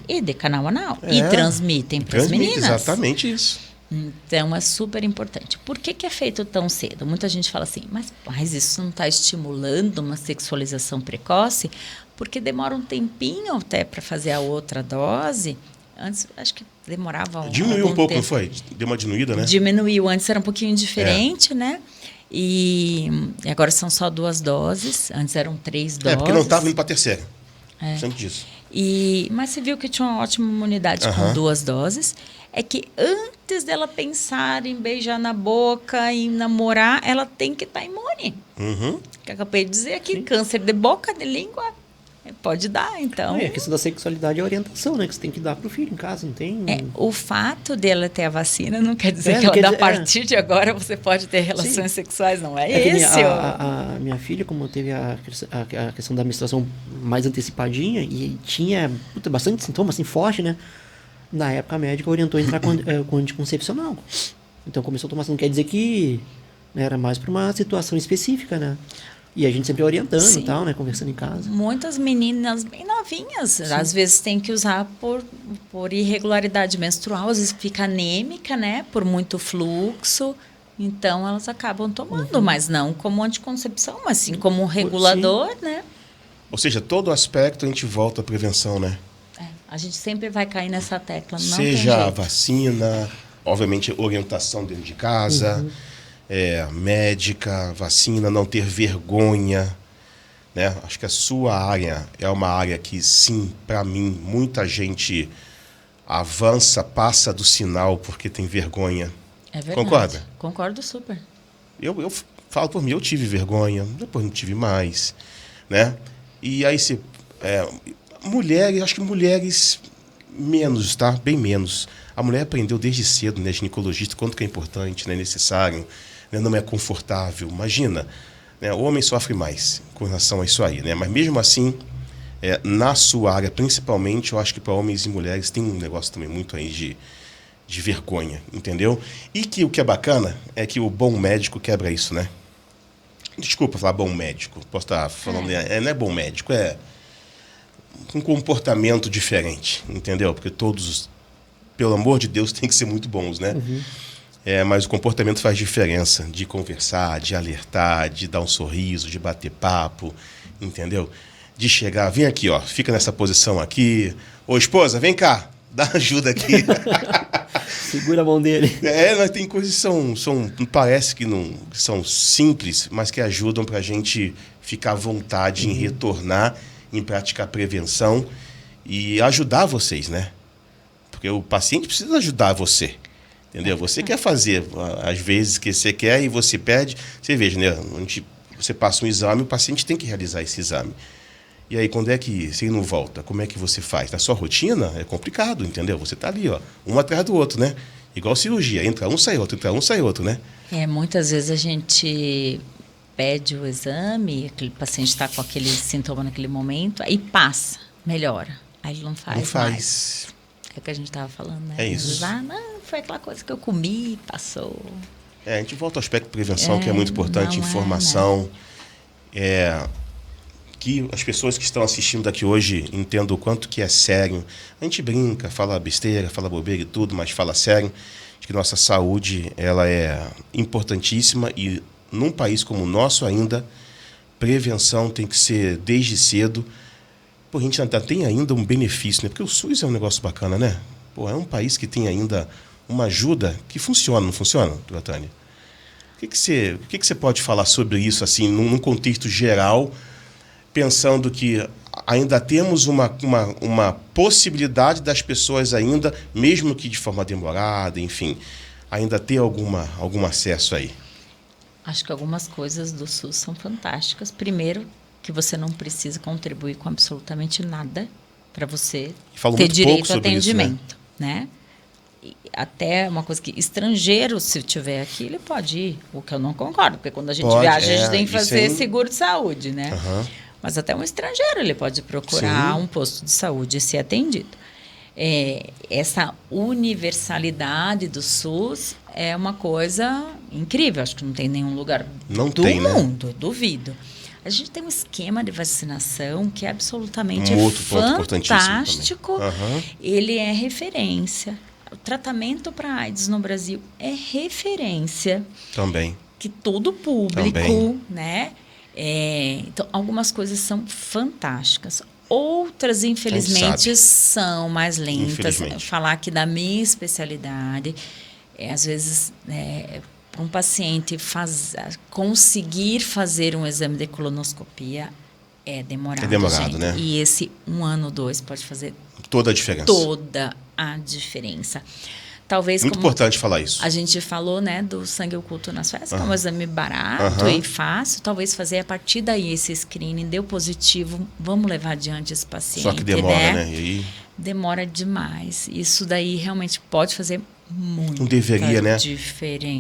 e de canal anal. E transmitem para as meninas. Exatamente isso. Então, é super importante. Por que é feito tão cedo? Muita gente fala assim, mas isso não está estimulando uma sexualização precoce? Porque demora um tempinho até para fazer a outra dose. Antes, acho que demorava Diminuiu um pouco, não foi? Deu uma diminuída, né? Diminuiu. Antes era um pouquinho diferente, né? E agora são só 2 doses. Antes eram 3 doses. Porque não estava indo para a terceira. Sempre disso. Mas você viu que tinha uma ótima imunidade com 2 doses. É que antes dela pensar em beijar na boca, em namorar, ela tem que estar imune. Que eu acabei de dizer aqui, câncer de boca, de língua, pode dar, então... A questão da sexualidade é a orientação, né? Que você tem que dar pro filho em casa, não tem... O fato dela ter a vacina não quer dizer que a partir de agora você pode ter relações sexuais, não é esse? A minha filha, como teve a questão da menstruação mais antecipadinha e tinha bastante sintoma, assim, forte, né? Na época, a médica orientou a entrar com anticoncepcional. Então, começou a tomar. Não quer dizer que era mais para uma situação específica, né? E a gente sempre orientando e tal, né? Conversando em casa. Muitas meninas bem novinhas, às vezes tem que usar por irregularidade menstrual, às vezes fica anêmica, né? Por muito fluxo. Então, elas acabam tomando, mas não como anticoncepção, mas sim como um regulador, né? Ou seja, todo aspecto a gente volta à prevenção, né? A gente sempre vai cair nessa tecla. Não seja a vacina, obviamente orientação dentro de casa, médica, vacina, não ter vergonha, né? Acho que a sua área é uma área que, sim, para mim, muita gente avança, passa do sinal porque tem vergonha. É verdade. Concorda? Concordo super. Eu falo por mim, eu tive vergonha, depois não tive mais, né? E aí se... mulheres, acho que mulheres menos, tá? Bem menos. A mulher aprendeu desde cedo, né, ginecologista, quanto que é importante, né, necessário, né, não é confortável. Imagina, né, o homem sofre mais com relação a isso aí, né? Mas mesmo assim, na sua área, principalmente, eu acho que para homens e mulheres tem um negócio também muito aí de vergonha, entendeu? E que o que é bacana é que o bom médico quebra isso, né? Desculpa falar bom médico, posso estar falando, não é bom médico, é um comportamento diferente, entendeu? Porque todos, pelo amor de Deus, tem que ser muito bons, né? Mas o comportamento faz diferença, de conversar, de alertar, de dar um sorriso, de bater papo, entendeu? De chegar, vem aqui, ó, fica nessa posição aqui. Ô, esposa, vem cá, dá ajuda aqui. Segura a mão dele. Mas tem coisas que parece que não são simples, mas que ajudam pra gente ficar à vontade em retornar, em praticar prevenção e ajudar vocês, né? Porque o paciente precisa ajudar você, Entendeu? Você quer fazer, às vezes, que você quer e você pede. Você veja, né? Você passa um exame, o paciente tem que realizar esse exame. E aí, quando é que, se ele não volta, como é que você faz? Na sua rotina, é complicado, entendeu? Você está ali, ó, um atrás do outro, né? Igual cirurgia, entra um, sai outro, né? Muitas vezes a gente pede o exame, aquele paciente está com aquele sintoma naquele momento, aí passa, melhora. Aí ele não faz Não faz. mais. É o que a gente estava falando, né? É isso. Não, foi aquela coisa que eu comi, passou. A gente volta ao aspecto de prevenção, que é muito importante, não informação. Que as pessoas que estão assistindo daqui hoje entendam o quanto que é sério. A gente brinca, fala besteira, fala bobeira e tudo, mas fala sério, de que nossa saúde ela é importantíssima e num país como o nosso ainda, prevenção tem que ser desde cedo. Pô, a gente tem ainda um benefício, né? Porque o SUS é um negócio bacana, né? Pô, é um país que tem ainda uma ajuda que funciona, não funciona, doutora Tânia? O que você pode falar sobre isso, assim, num contexto geral, pensando que ainda temos uma possibilidade das pessoas ainda, mesmo que de forma demorada, enfim, ainda ter algum acesso aí? Acho que algumas coisas do SUS são fantásticas. Primeiro, que você não precisa contribuir com absolutamente nada para você ter direito ao atendimento, né? E até uma coisa que estrangeiro, se tiver aqui, ele pode ir. O que eu não concordo, porque quando a gente viaja, a gente tem que fazer seguro de saúde, né? Uhum. Mas até um estrangeiro, ele pode procurar um posto de saúde e ser atendido. Essa universalidade do SUS é uma coisa incrível. Acho que não tem nenhum lugar do mundo, né? Duvido. A gente tem um esquema de vacinação que é absolutamente fantástico. Uhum. Ele é referência. O tratamento para AIDS no Brasil é referência. Também. Que todo público, né? Então, algumas coisas são fantásticas. Outras, infelizmente, são mais lentas. Falar aqui da minha especialidade, às vezes, para um paciente conseguir fazer um exame de colonoscopia é demorado. É demorado, gente. né? E esse 1 ano, 2 pode fazer toda a diferença. Toda a diferença. Talvez muito importante falar isso. A gente falou, né, do sangue oculto nas fezes, que é um exame barato e fácil. Talvez fazer a partir daí esse screening, deu positivo, vamos levar adiante esse paciente. Só que demora, né? E aí... Demora demais. Isso daí realmente pode fazer muita diferença.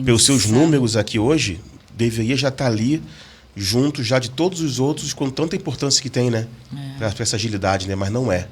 Pelos seus números aqui hoje, deveria já estar ali junto já de todos os outros, com tanta importância que tem, né? Para essa agilidade, né? Mas não é.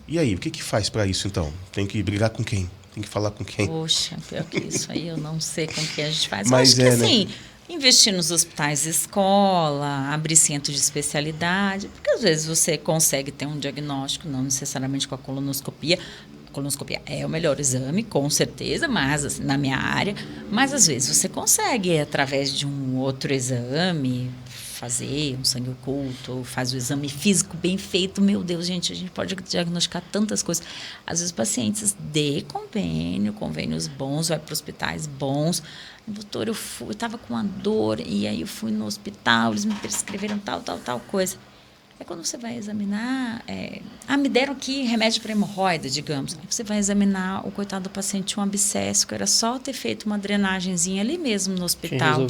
E aí, o que faz para isso, então? Tem que brigar com quem? Tem que falar com quem? Poxa, pior que isso aí eu não sei com que a gente faz. Mas eu acho que assim, investir nos hospitais escola, abrir centros de especialidade, porque às vezes você consegue ter um diagnóstico, não necessariamente com a colonoscopia. A colonoscopia é o melhor exame, com certeza, mas assim, na minha área. Mas às vezes você consegue, através de um outro exame, fazer um sangue oculto, faz o exame físico bem feito. Meu Deus, gente, a gente pode diagnosticar tantas coisas. Às vezes, pacientes de convênios bons, vai para hospitais bons. Doutor, eu estava com uma dor, e aí eu fui no hospital, eles me prescreveram tal coisa. Aí quando você vai examinar, me deram aqui remédio para hemorroida, digamos. Aí você vai examinar, o coitado do paciente tinha um abscesso, que era só ter feito uma drenagenzinha ali mesmo no hospital.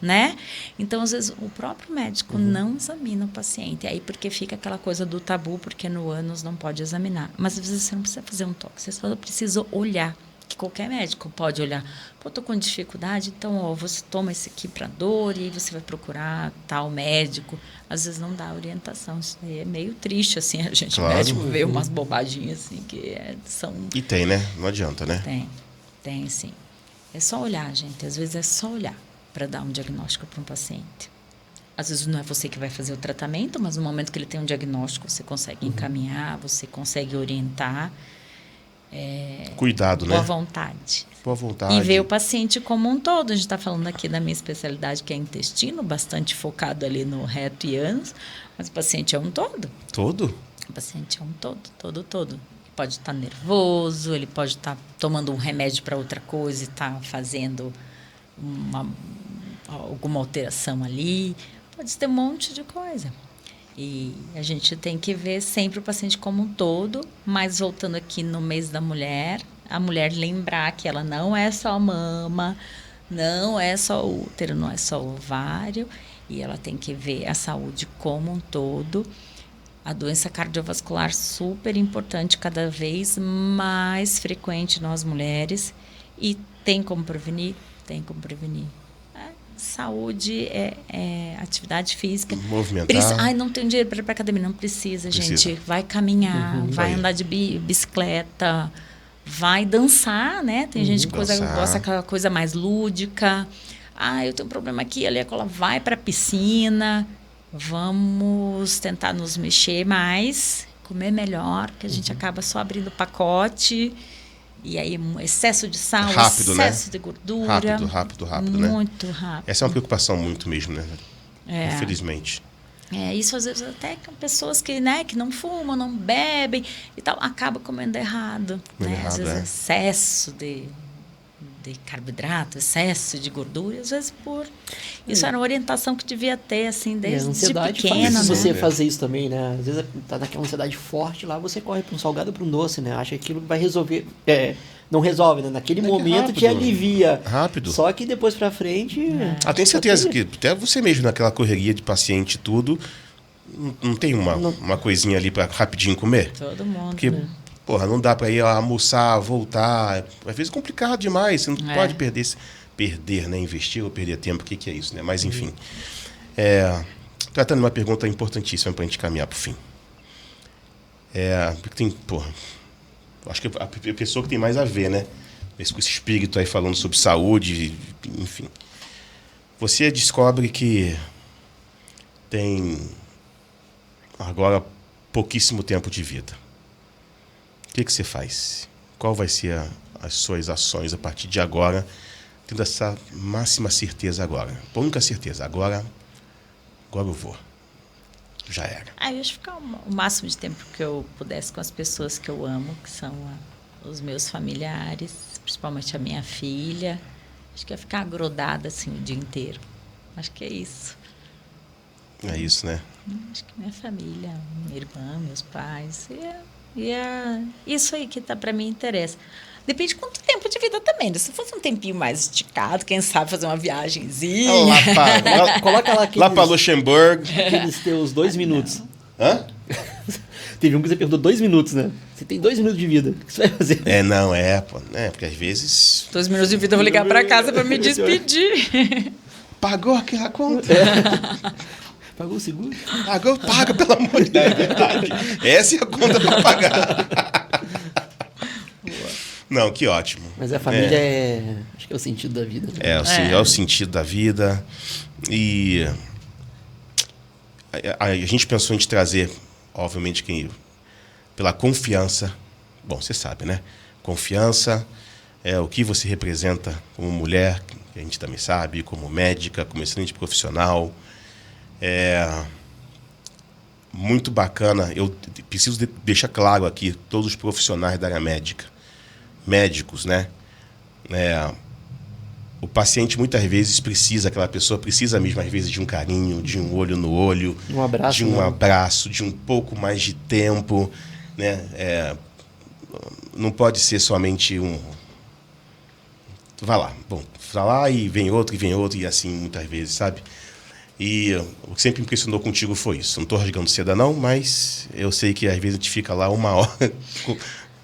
Né? Então, às vezes, o próprio médico não examina o paciente. Aí porque fica aquela coisa do tabu, porque no ânus não pode examinar. Mas às vezes você não precisa fazer um toque, você só precisa olhar. Que qualquer médico pode olhar. Pô, tô com dificuldade, então você toma esse aqui para dor e aí você vai procurar tal médico. Às vezes não dá orientação. Isso aí é meio triste, assim, a gente médico vê umas bobaginhas assim que são... E tem, né? Não adianta, né? Tem sim. É só olhar, gente. Às vezes é só olhar para dar um diagnóstico para um paciente. Às vezes não é você que vai fazer o tratamento, mas no momento que ele tem um diagnóstico, você consegue encaminhar, você consegue orientar. Cuidado, né? Boa vontade. Boa vontade. E ver o paciente como um todo. A gente está falando aqui da minha especialidade, que é intestino, bastante focado ali no reto e ânus, mas o paciente é um todo. Todo? O paciente é um todo. Ele pode estar nervoso, ele pode estar tomando um remédio para outra coisa e estar fazendo alguma alteração ali. Pode ter um monte de coisa. E a gente tem que ver sempre o paciente como um todo, mas voltando aqui no mês da mulher, a mulher lembrar que ela não é só mama, não é só útero, não é só ovário, e ela tem que ver a saúde como um todo. A doença cardiovascular super importante, cada vez mais frequente nós mulheres, e tem como prevenir? Tem como prevenir. Saúde é atividade física. Movimentar. Ai, não tenho dinheiro para ir para academia. Não precisa, Precisa. gente. Vai caminhar, vai andar de bicicleta, vai dançar, né? Tem gente que gosta daquela coisa mais lúdica. Eu tenho um problema aqui, ali, vai para a piscina. Vamos tentar nos mexer mais, comer melhor, que a gente acaba só abrindo pacote. E aí, excesso de sal, rápido, excesso né? de gordura. Rápido, né? Muito rápido. Essa é uma preocupação muito mesmo, né? Infelizmente. Isso às vezes até com pessoas que, né, que não fumam, não bebem e tal, acaba comendo errado. Às vezes excesso de carboidrato, excesso de gordura, às vezes isso era uma orientação que devia ter, assim, desde pequena, Se né? você fazer isso também, né? Às vezes tá naquela ansiedade forte lá, você corre para um salgado, para um doce, né? Acha que aquilo vai resolver. Não resolve, né? Naquele momento te alivia. Rápido. Só que depois pra frente... Tenho certeza que até você mesmo, naquela correria de paciente e tudo, não tem uma coisinha ali para rapidinho comer? Todo mundo. Porque, não dá para ir almoçar, voltar. Às vezes é complicado demais. Você não pode perder, né? Investir ou perder tempo. O que é isso, né? Mas, enfim. Tratando uma pergunta importantíssima para a gente caminhar para o fim. Acho que a pessoa que tem mais a ver, né? Com esse espírito aí falando sobre saúde, enfim. Você descobre que tem agora pouquíssimo tempo de vida. O que você faz? Qual vai ser as suas ações a partir de agora, tendo essa máxima certeza agora? A única certeza, agora eu vou. Já era. Eu ia ficar o máximo de tempo que eu pudesse com as pessoas que eu amo, que são os meus familiares, principalmente a minha filha. Acho que ia ficar grudada assim o dia inteiro. Acho que é isso. É isso, né? Acho que minha família, minha irmã, meus pais. Isso aí que para mim interessa. Depende de quanto tempo de vida também. Se fosse um tempinho mais esticado, quem sabe fazer uma viagenzinha. Coloca lá lá para Luxemburgo. Aqueles teus 2 minutos. Hã? Teve um que você perguntou 2 minutos, né? Você tem 2 minutos de vida. O que você vai fazer? Porque às vezes... 2 minutos de vida eu vou ligar para casa para me despedir. Pagou aquela conta? Pagou o seguro? Paga, pelo amor de Deus, é verdade. Essa é a conta para pagar. Não, que ótimo. Mas a família acho que é o sentido da vida. Né? É o sentido da vida. E a gente pensou em te trazer, obviamente, pela confiança. Bom, você sabe, né? Confiança é o que você representa como mulher, que a gente também sabe, como médica, como excelente profissional. Muito bacana. Eu preciso deixar claro aqui, todos os profissionais da área médica. Médicos, né? O paciente muitas vezes aquela pessoa precisa mesmo às vezes de um carinho, de um olho no olho, um abraço, de um abraço, de um pouco mais de tempo, né? Não pode ser somente vai lá e vem outro e assim muitas vezes, sabe? E o que sempre me impressionou contigo foi isso. Não estou rasgando seda não, mas eu sei que às vezes a gente fica lá 1 hora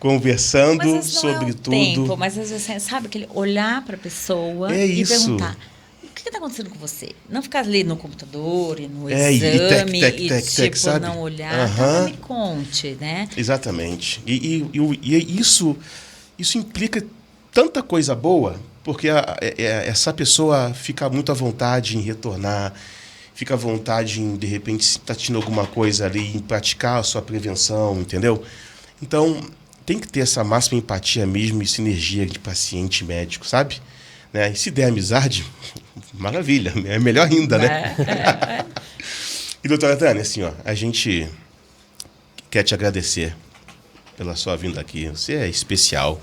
conversando sobre tudo. Tempo, mas às vezes, sabe, aquele olhar para a pessoa e perguntar: o que está acontecendo com você? Não ficar ali no computador e no exame e sabe? Não olhar. Me conte, né? Exatamente. E isso implica tanta coisa boa, porque essa pessoa fica muito à vontade em retornar, fica à vontade em, de repente, se está tendo alguma coisa ali, em praticar a sua prevenção, entendeu? Então, tem que ter essa máxima empatia mesmo e sinergia de paciente e médico, sabe? Né? E se der amizade, maravilha, é melhor ainda, né? E, doutora Tânia, assim, a gente quer te agradecer pela sua vinda aqui. Você é especial,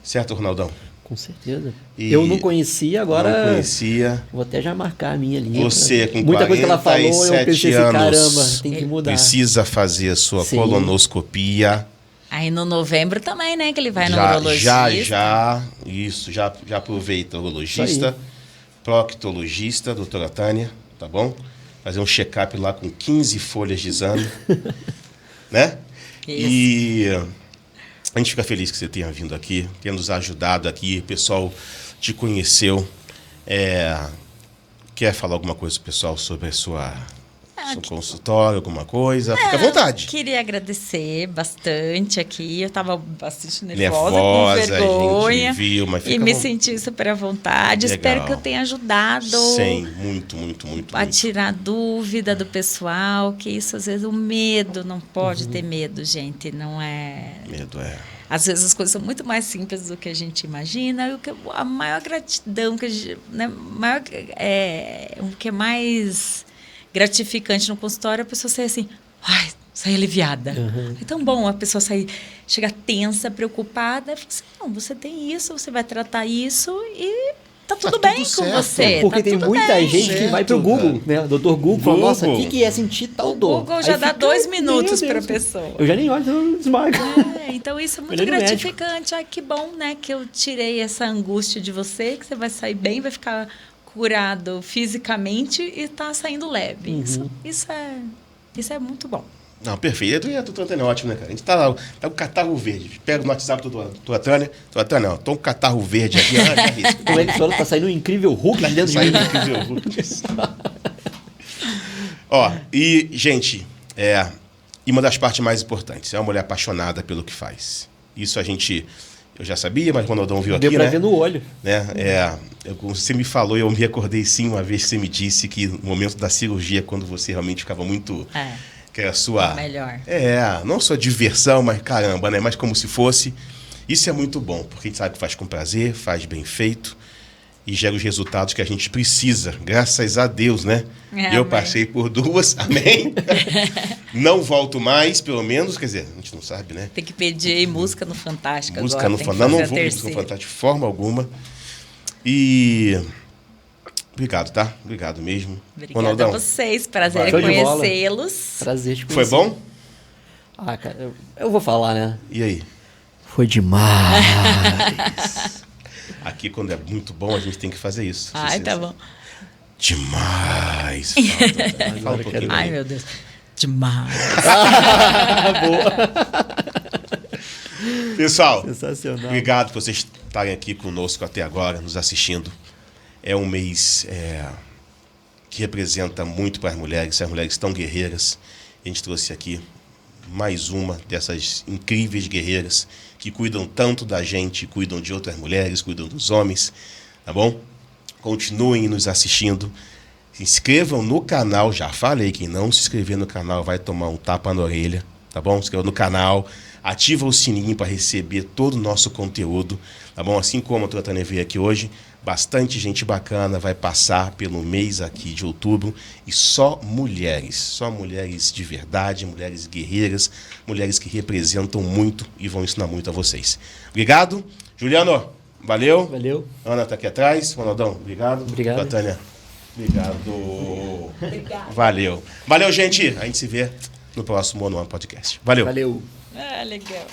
certo, Ronaldão? Com certeza. Eu não conhecia, agora... Não conhecia. Vou até já marcar a minha ali. Você, com muita coisa que ela falou, eu pensei assim, anos, caramba, tem que mudar. Precisa fazer a sua colonoscopia. Aí no novembro também, né? Que ele vai no Já urologista. Já aproveita o urologista, proctologista, doutora Tânia, tá bom? Fazer um check-up lá com 15 folhas de exame, né? Isso. E a gente fica feliz que você tenha vindo aqui, tenha nos ajudado aqui, o pessoal te conheceu. Quer falar alguma coisa pro pessoal sobre a seu consultório, alguma coisa? Fica à vontade. Queria agradecer bastante aqui. Eu estava bastante Nervosa, com vergonha. a gente viu, mas fica e me senti super à vontade. Legal. Espero que eu tenha ajudado. Sim, muito. A tirar dúvida do pessoal, que isso às vezes o medo, não pode ter medo, gente, não é... Medo Às vezes as coisas são muito mais simples do que a gente imagina. E a maior gratidão, que a gente, né, o que é mais gratificante no consultório é a pessoa sair assim, ai, sair aliviada. É tão bom a pessoa chega tensa, preocupada, e fala assim, não, você tem isso, você vai tratar isso e tá tudo bem tudo com certo. você. Porque tá tem tudo muita bem. gente que vai pro Google, né? O doutor Google fala, nossa, o Google. que é sentir tal O dor? Google já Aí dá fica, 2 minutos meu para a Deus. pessoa. Eu já nem olho, eu desmaio. Então isso é muito Olhei no gratificante. Ai, que bom, né? Que eu tirei essa angústia de você, que você vai sair bem, vai ficar curado fisicamente e tá saindo leve. Isso é muito bom. Não, perfeito. E a doutora Tânia é ótimo, né, cara? A gente tá lá, tá com catarro verde. Pega no WhatsApp do doutora Tânia. Doutora Tânia, ó, tô com catarro verde aqui. Já risco. Como é que fala? Tá saindo um incrível Hulk de dentro de mim. Sai incrível. Ó, e, gente, e uma das partes mais importantes, é uma mulher apaixonada pelo que faz. Isso eu já sabia, mas o Ronaldão viu aqui, Deu pra né? ver no olho. Você me falou, eu me acordei sim uma vez que você me disse que no momento da cirurgia, quando você realmente ficava muito... Que era a sua... Melhor. Não sua diversão, mas caramba, né? Mas como se fosse. Isso é muito bom, porque a gente sabe que faz com prazer, faz bem feito e gera os resultados que a gente precisa. Graças a Deus, né? Eu passei por 2, amém? Não volto mais, pelo menos, quer dizer, a gente não sabe, né? Tem que pedir música no Fantástico Música agora. no Tem que Fantástico. Não fazer vou a música no terceira. Fantástico de forma alguma. E... Obrigado, tá? Obrigado mesmo. Obrigada Ronaldão, a vocês. Prazer Show em de bola. conhecê-los. Prazer te foi conhecer. bom? Ah, cara, eu vou falar, né? E aí? Foi demais. Aqui, quando é muito bom, a gente tem que fazer isso. Ai, tá bom. Demais. Fala um pouquinho. Ai, meu Deus. Demais. Pessoal, Sensacional. obrigado por vocês estarem aqui conosco até agora, nos assistindo. É um mês que representa muito para as mulheres tão guerreiras. A gente trouxe aqui mais uma dessas incríveis guerreiras que cuidam tanto da gente, cuidam de outras mulheres, cuidam dos homens, tá bom? Continuem nos assistindo. Se inscrevam no canal, já falei, quem não se inscrever no canal vai tomar um tapa na orelha, tá bom? Se inscreva no canal, ativa o sininho para receber todo o nosso conteúdo, tá bom? Assim como a doutora Tânia veio aqui hoje, bastante gente bacana vai passar pelo mês aqui de outubro e só mulheres de verdade, mulheres guerreiras, mulheres que representam muito e vão ensinar muito a vocês. Obrigado. Juliano, valeu. Valeu. Ana está aqui atrás. Ronaldão, obrigado. Obrigado. Tânia, obrigado. Valeu. Valeu, gente. A gente se vê no próximo One on One Podcast. Valeu. Valeu. Legal.